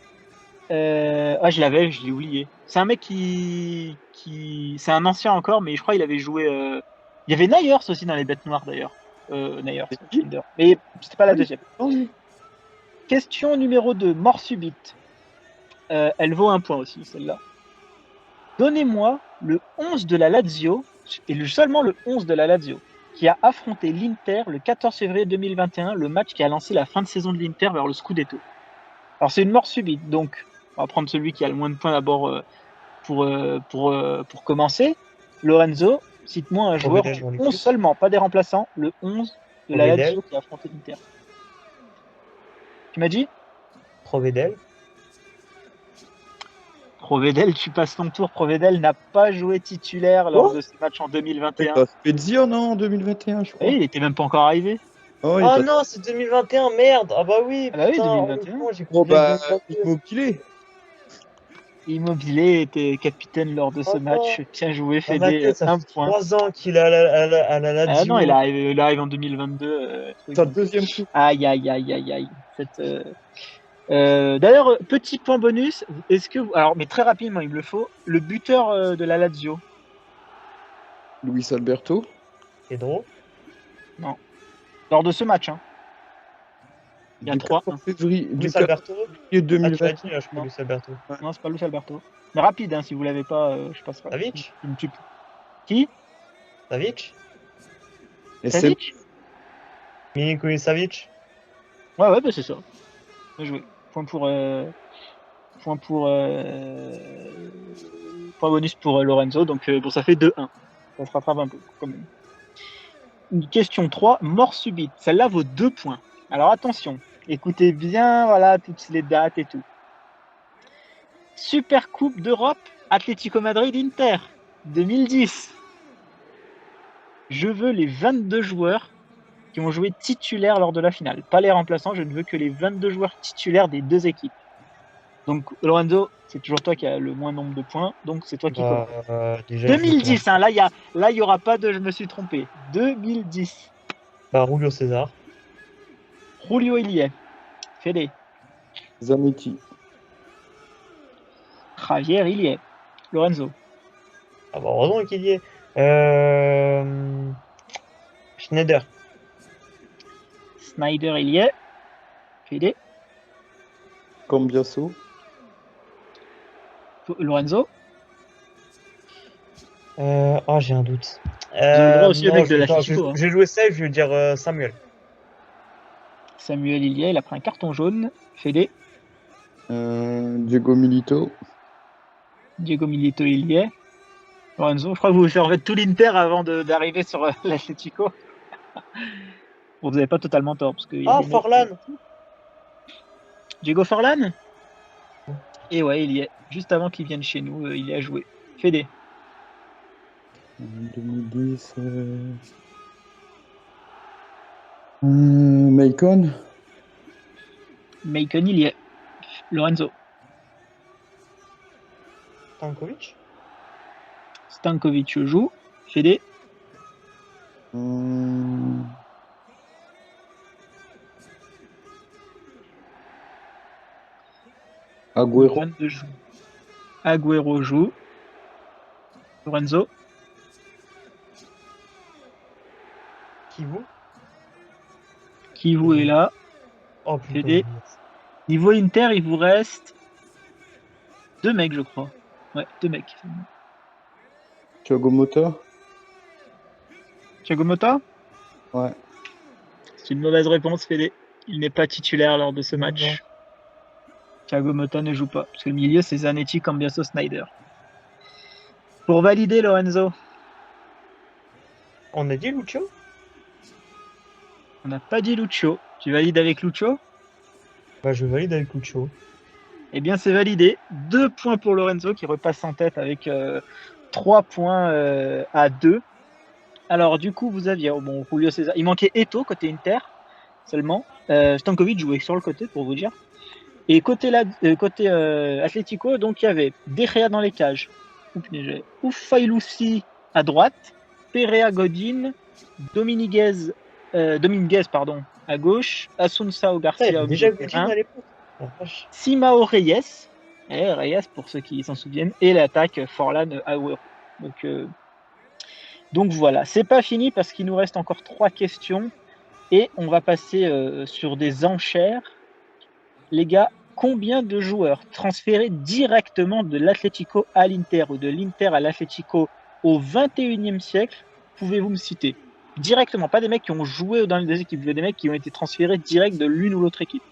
Je l'avais, je l'ai oublié. C'est un mec c'est un ancien encore, mais je crois qu'il avait joué. Il y avait Nyers aussi dans les bêtes noires d'ailleurs. Nyers, C'est qui Tinder. Mais c'était pas la Oui. deuxième. Oh, oui. Question numéro 2, mort subite. Elle vaut un point aussi, celle-là. Donnez-moi le 11 de la Lazio, et seulement le 11 de la Lazio, qui a affronté l'Inter le 14 février 2021, le match qui a lancé la fin de saison de l'Inter vers le Scudetto. Alors c'est une mort subite, donc on va prendre celui qui a le moins de points d'abord pour commencer. Lorenzo, cite-moi un joueur Provedel du dans les 11 plus. seulement, pas des remplaçants, le 11 de la Provedel. Lazio qui a affronté l'Inter. Tu m'as dit Provedel. Provedel, tu passes ton tour. Provedel n'a pas joué titulaire lors de ce match en 2021. T'as Spezia, non, en 2021, je crois. Oui, il était même pas encore arrivé. Oh, Ah non, c'est 2021, merde. Ah bah oui, Ah bah oui, putain. 2021. Oh, j'ai Oh, compris bah, 2022. Immobilier. Immobilier était capitaine lors de ce Oh match. Bien joué, Dans ma Fédé, tête, ça un fait point. 3 ans qu'il est à la Ah non, Lazio. il arrive en 2022. C'est le deuxième coup. Aïe, aïe, aïe, aïe, aïe. D'ailleurs, petit point bonus, alors, mais très rapidement, il me le faut, le buteur de la Lazio. Luis Alberto. Pedro. Non. Lors de ce match, hein. Il y a Du 3. 14 février, du Luis 14 Alberto. février Ah, tu l'as 2020. dit, là, je crois, Non. Luis Alberto. Non, c'est pas Luis Alberto. Mais rapide, hein, si vous l'avez pas, je passe pas. Savic. Qui Savic. Savic Milinkovic Savic. Ouais, bah c'est ça. Bien joué. Point bonus pour Lorenzo. Donc, bon, ça fait 2-1. Ça se rattrape un peu, quand même. Une question 3, mort subite. Celle-là vaut 2 points. Alors, attention. Écoutez bien, voilà, toutes les dates et tout. Super Coupe d'Europe, Atlético Madrid-Inter, 2010. Je veux les 22 joueurs qui ont joué titulaires lors de la finale. Pas les remplaçants, je ne veux que les 22 joueurs titulaires des deux équipes. Donc, Lorenzo, c'est toujours toi qui as le moins nombre de points, donc c'est toi qui commence. Déjà, 2010, hein, là, il n'y aura pas de je me suis trompé. 2010. Bah, Julio César. Julio il y est. Fede. Zanetti. Javier il y est. Lorenzo. Ah bah, heureusement qu'il y est. Schneider. Snyder il y est. Fede. Cambiasso. Lorenzo. J'ai un doute. Vous avez le droit aussi au mec de la J'ai Chico. Hein. joué safe, je vais dire Samuel. Samuel il y est, il a pris un carton jaune. Fede. Diego Milito. Diego Milito il y est. Lorenzo, je crois que vous faire tout l'Inter avant d'arriver sur l'Atlético. Bon, vous n'avez pas totalement tort. Parce que Forlan. Diego Forlan. Et ouais, il y est. Juste avant qu'il vienne chez nous, il y a joué. Fede. 2010. Macon. Macon, il y est. Lorenzo. Stankovic. Stankovic joue. Fede. Agüero. Agüero joue. Lorenzo. Kivu est là. Oh putain. Fede. Niveau Inter, il vous reste 2 mecs, je crois. Ouais, 2 mecs. Thiago Motta. Thiago Motta? Ouais. C'est une mauvaise réponse, Fede. Il n'est pas titulaire lors de ce match. Non. Thiago Motta ne joue pas, parce que le milieu, c'est Zanetti, Cambiasso, Snyder. Pour valider, Lorenzo. On a dit Lucio? On n'a pas dit Lucio. Tu valides avec Lucio? Bah, je valide avec Lucio. Eh bien, c'est validé. 2 points pour Lorenzo, qui repasse en tête avec 3 points à 2. Alors, du coup, vous aviez Julio César. Il manquait Eto'o côté Inter. seulement. Stankovic jouait sur le côté, pour vous dire. Et côté Atlético, donc il y avait De Gea dans les cages, Ufailusi à droite, Perea Godin, Dominguez à gauche, Assunção Garcia au déjà milieu de Godin terrain, à l'époque. Oh, vache. Simao Reyes, Reyes pour ceux qui s'en souviennent, et l'attaque Forlan Agüero. Donc voilà, c'est pas fini parce qu'il nous reste encore 3 questions et on va passer sur des enchères. Les gars, combien de joueurs transférés directement de l'Atlético à l'Inter ou de l'Inter à l'Atlético au XXIe siècle pouvez-vous me citer? Directement, pas des mecs qui ont joué dans les deux équipes, mais des mecs qui ont été transférés direct de l'une ou l'autre équipe.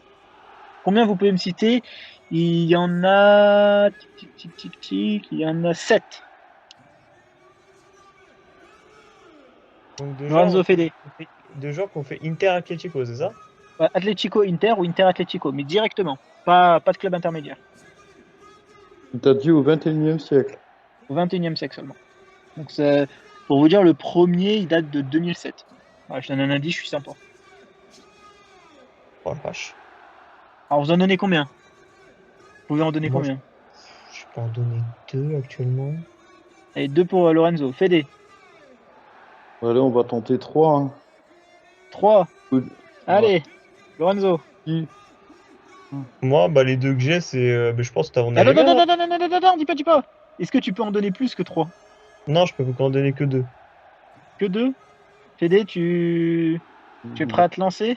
Combien vous pouvez me citer? Il y en a... il y en a 7. Donc Lorenzo Fede. deux joueurs qu'on fait Inter Atlético, c'est ça? Atlético Inter ou Inter Atlético, mais directement, pas de club intermédiaire. Tu as dit au XXIe siècle. Au XXIe siècle seulement. Donc pour vous dire, le premier, il date de 2007. Voilà, je donne un indice, je suis sympa. Oh la vache. Alors vous en donnez combien? Vous pouvez en donner Moi, combien? Je peux en donner 2 actuellement. Allez, 2 pour Lorenzo. Fede. Allez, on va tenter 3. Hein. 3. Good. Allez, Lorenzo. Qui Moi, les 2 que j'ai, c'est. Je pense que t'as Ah, non, dis pas. Est-ce que tu peux en donner plus que 3? Non, je peux qu'en donner que 2. Que 2? Fede, tu es prêt à te lancer?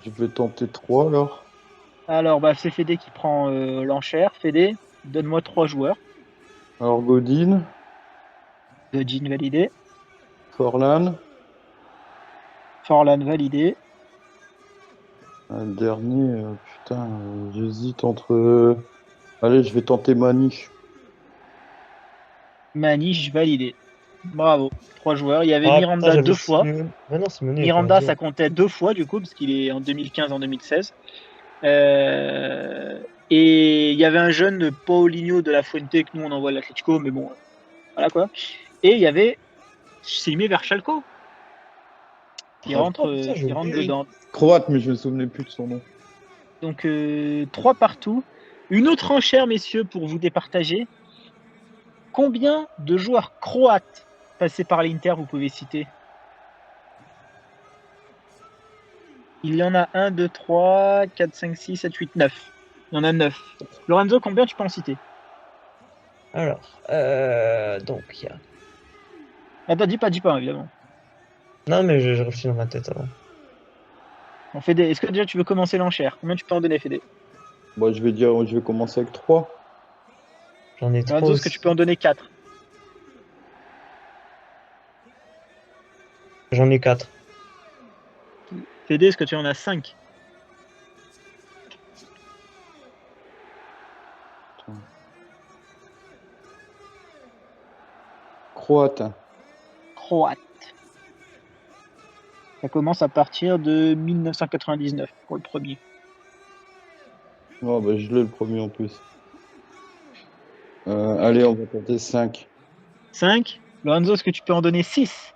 Je vais tenter 3 alors. Alors, c'est Fede qui prend l'enchère. Fede, donne-moi 3 joueurs. Alors Godin, Godin validé. Forlan, Forlan validé. un dernier, j'hésite entre. Allez, je vais tenter Maniche. Maniche validé. Bravo. 3 joueurs. Il y avait Miranda 2 fois. Non, Simone, Miranda, ça comptait 2 fois du coup, parce qu'il est en 2015, en 2016. Et il y avait un jeune Paulinho de la Fuente que nous on envoie à l'Atlético, mais bon, voilà quoi. Et il y avait Sime Verchalco qui rentre dedans. Croate, mais je me souvenais plus de son nom. Donc 3 partout. Une autre enchère, messieurs, pour vous départager. Combien de joueurs croates passés par l'Inter vous pouvez citer? Il y en a 1, 2, 3, 4, 5, 6, 7, 8, 9. Il y en a 9. Lorenzo, combien tu peux en citer? Alors, donc il y a. Attends, dis pas, évidemment. Non, mais je réfléchis dans ma tête avant. On fait est-ce que déjà tu veux commencer l'enchère? Combien tu peux en donner, Fede? Moi, je vais commencer avec 3. J'en ai 3. Lorenzo, est-ce que tu peux en donner 4? J'en ai 4. Fede, est-ce que tu en as 5? Croate. Ça commence à partir de 1999 pour le premier. Oh, je l'ai le premier en plus. Allez, on va tenter 5. 5? Lorenzo, est-ce que tu peux en donner 6?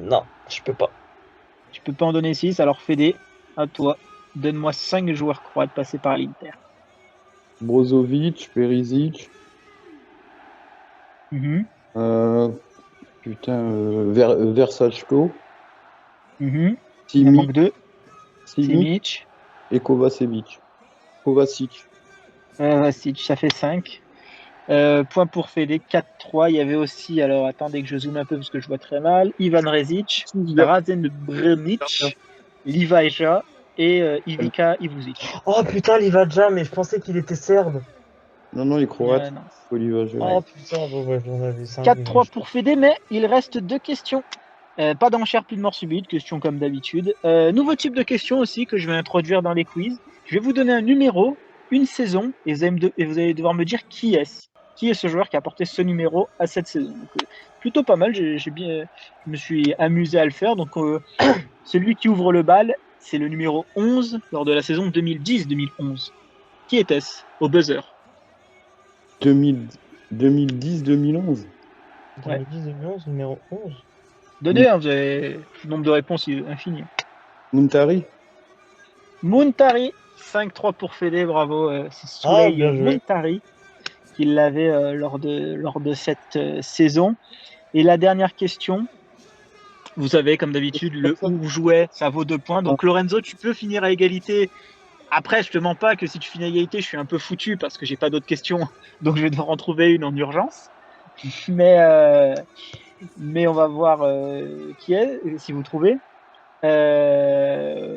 Non, je peux pas. Tu peux pas en donner 6, alors Fede, à toi. Donne-moi 5 joueurs croates passés par l'Inter. Brozovic, Perisic. Versachko. Il en manque 2. Simic et Kovacevic. Kovacic, ça fait 5. Point pour Fede, 4-3. Il y avait aussi, alors attendez que je zoome un peu parce que je vois très mal, Ivan Rezic, Razen Brnic, Livaja et Ivica Ivuzic. Oh putain, Livaja, mais je pensais qu'il était serbe. Non, il est croate. Livaja. Oh putain, j'en avais 5. 4-3 pour Fede, mais il reste 2 questions. Pas d'enchère, plus de mort subite, question comme d'habitude. Nouveau type de question aussi que je vais introduire dans les quiz. Je vais vous donner un numéro, une saison, et vous allez devoir me dire qui est-ce. Qui est ce joueur qui a porté ce numéro à cette saison. Donc, plutôt pas mal, je me suis amusé à le faire. Donc celui qui ouvre le bal, c'est le numéro 11 lors de la saison 2010-2011. Qui était-ce au buzzer? 2010-2011. Ouais. 2010-2011, numéro 11. Donnez, hein, vous avez le nombre de réponses infini. Muntari. Muntari, 5-3 pour Fede, bravo. C'est Ah, Souley bien joué. Muntari qui l'avait lors de cette saison. Et la dernière question, vous savez, comme d'habitude, le où vous jouez, ça vaut 2 points. Donc Lorenzo, tu peux finir à égalité. Après, je te mens pas que si tu finis à égalité, je suis un peu foutu parce que j'ai pas d'autres questions, donc je vais devoir en trouver une en urgence. Mais on va voir qui est, si vous trouvez.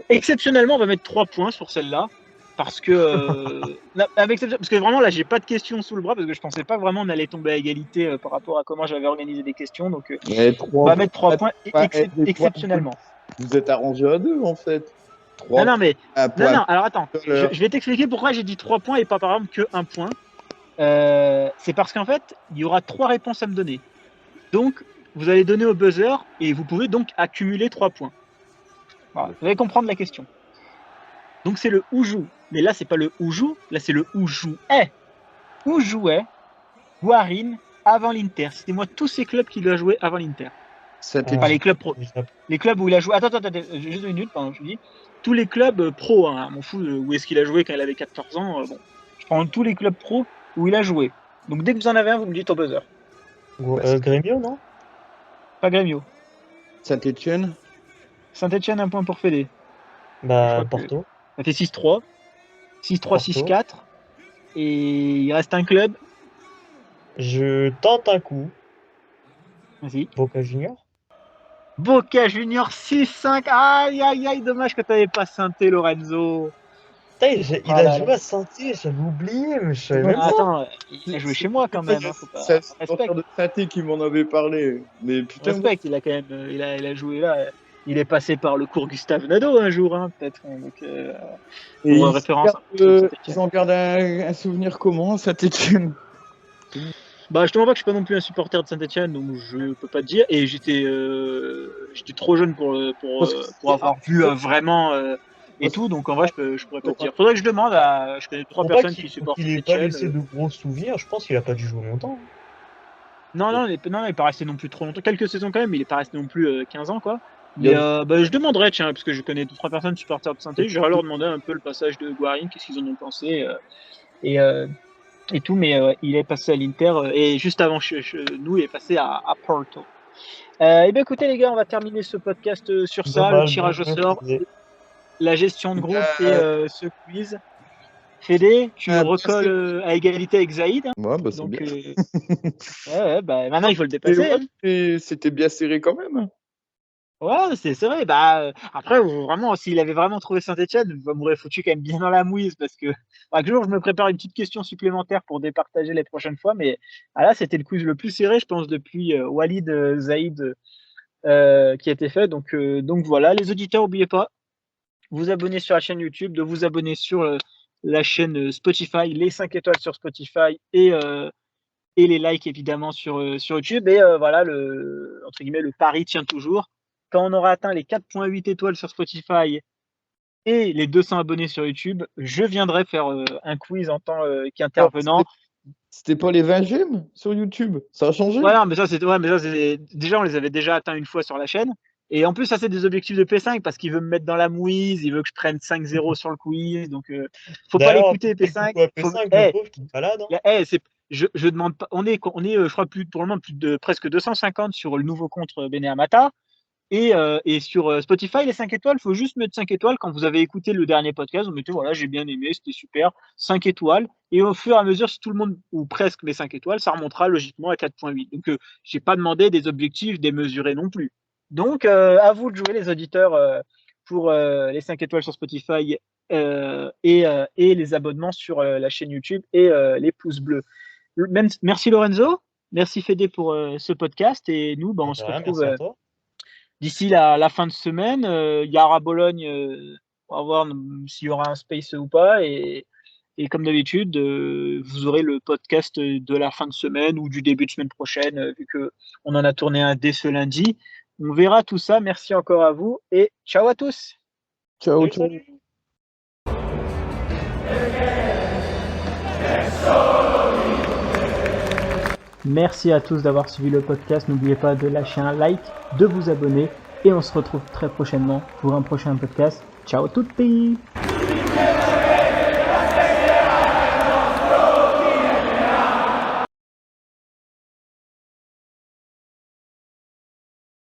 Exceptionnellement, on va mettre 3 points sur celle-là. Parce que, parce que vraiment, là, j'ai pas de questions sous le bras parce que je pensais pas vraiment on allait tomber à égalité par rapport à comment j'avais organisé des questions. Donc, on va mettre 3 points exceptionnellement. Vous êtes arrangé à 2 en fait. 3 Non, mais. points. Non, alors attends. Je vais t'expliquer pourquoi j'ai dit 3 points et pas par exemple que 1 point. C'est parce qu'en fait, il y aura 3 réponses à me donner. Donc, vous allez donner au buzzer et vous pouvez donc accumuler 3 points. Voilà, vous allez comprendre la question. Donc, c'est le où joue. Mais là, c'est pas le où joue, là, c'est le où jouait. Où jouait Guarin avant l'Inter? Citez-moi tous ces clubs qu'il a joué avant l'Inter. Pas les clubs pro. Les clubs où il a joué. Attends, juste 1 minute, pardon, je dis. Tous les clubs pro, hein, m'en fous où est-ce qu'il a joué quand il avait 14 ans. Bon, je prends tous les clubs pro où il a joué. Donc, dès que vous en avez un, vous me dites au buzzer. Grêmio, non? Pas Grêmio. Saint-Etienne. Saint-Etienne, 1 point pour Fédé. Bah, Porto. Ça fait 6-3. 6-3, 6-4. Et il reste un club. Je tente un coup. Vas-y. Boca Junior. Boca Junior 6-5. Aïe, dommage que tu n'avais pas Saint-Étienne, Lorenzo. Il a joué à Saint-Étienne, j'avais oublié, mais je savais même pas. Attends, il a joué chez moi quand même. C'est le de Saint-Étienne qui m'en avait parlé. Mais putain. Respect, il a quand même il a joué là. Il est passé par le cours Gustave Nadeau un jour, hein, peut-être. Donc, et référence. Ils en gardent un souvenir comment, Saint-Etienne? Bah, je te mens pas que je suis pas non plus un supporter de Saint-Etienne, donc je peux pas te dire. Et j'étais trop jeune pour avoir vu vraiment et tout, donc en vrai, je pourrais pas te dire. Faudrait que je demande à. Je connais 3 personnes qui supportent Saint-Etienne. Il n'est pas laissé de gros souvenirs, je pense qu'il a pas dû jouer longtemps. Non, il n'est pas resté non plus trop longtemps. Quelques saisons quand même, mais il est pas resté non plus 15 ans, quoi. Mais je demanderais, tiens, parce que je connais 2-3 personnes supporters de Saint-Etienne, j'irai leur demander un peu le passage de Guarin, qu'est-ce qu'ils en ont pensé. Et tout, mais il est passé à l'Inter et juste avant nous, il est passé à Porto. Et bien écoutez les gars, on va terminer ce podcast sur ça, le tirage au sort, la gestion de groupe et ce quiz. Fédé, tu recolles à égalité avec Zaïd. Hein. Ouais, bah c'est donc, bien. Bah, maintenant il faut le dépasser. Ouais, c'était bien serré quand même. Ouais, c'est vrai. Bah, après, vraiment, s'il avait vraiment trouvé Saint-Etienne, il m'aurait foutu quand même bien dans la mouise parce que chaque jour, je me prépare une petite question supplémentaire pour départager les prochaines fois. Mais là, c'était le quiz le plus serré, je pense, depuis Walid Zaïd qui a été fait. Donc voilà, les auditeurs, n'oubliez pas, vous abonner sur la chaîne YouTube, de vous abonner sur la chaîne Spotify, les 5 étoiles sur Spotify et les likes évidemment sur YouTube. Et voilà, entre guillemets, le pari tient toujours. Quand on aura atteint les 4.8 étoiles sur Spotify et les 200 abonnés sur YouTube, je viendrai faire un quiz en tant qu'intervenant. C'était pas les 20 j'aime sur YouTube? Ça a changé? Voilà, mais ça, déjà, on les avait déjà atteints une fois sur la chaîne. Et en plus, ça, c'est des objectifs de P5 parce qu'il veut me mettre dans la mouise, il veut que je prenne 5-0 sur le quiz. Donc, faut pas l'écouter, P5. Le pauvre qui est malade. Hein. Je demande pas. On est, je crois, pour le moment, plus de presque 250 sur le nouveau compte Bene Amata. Et sur Spotify, les 5 étoiles, il faut juste mettre 5 étoiles. Quand vous avez écouté le dernier podcast, vous mettez voilà, j'ai bien aimé, c'était super, 5 étoiles. Et au fur et à mesure, si tout le monde, ou presque, met 5 étoiles, ça remontera logiquement à 4.8. Donc, je n'ai pas demandé des objectifs démesurés non plus. Donc, à vous de jouer, les auditeurs, pour les 5 étoiles sur Spotify et les abonnements sur la chaîne YouTube et les pouces bleus. Merci Lorenzo, merci Fédé pour ce podcast. Et nous, on se retrouve d'ici la fin de semaine. Il y aura Bologne, on va voir s'il y aura un space ou pas. Et comme d'habitude, vous aurez le podcast de la fin de semaine ou du début de semaine prochaine, vu qu'on en a tourné un dès ce lundi. On verra tout ça. Merci encore à vous et ciao à tous. Ciao. Merci à tous d'avoir suivi le podcast. N'oubliez pas de lâcher un like, de vous abonner et on se retrouve très prochainement pour un prochain podcast. Ciao tutti!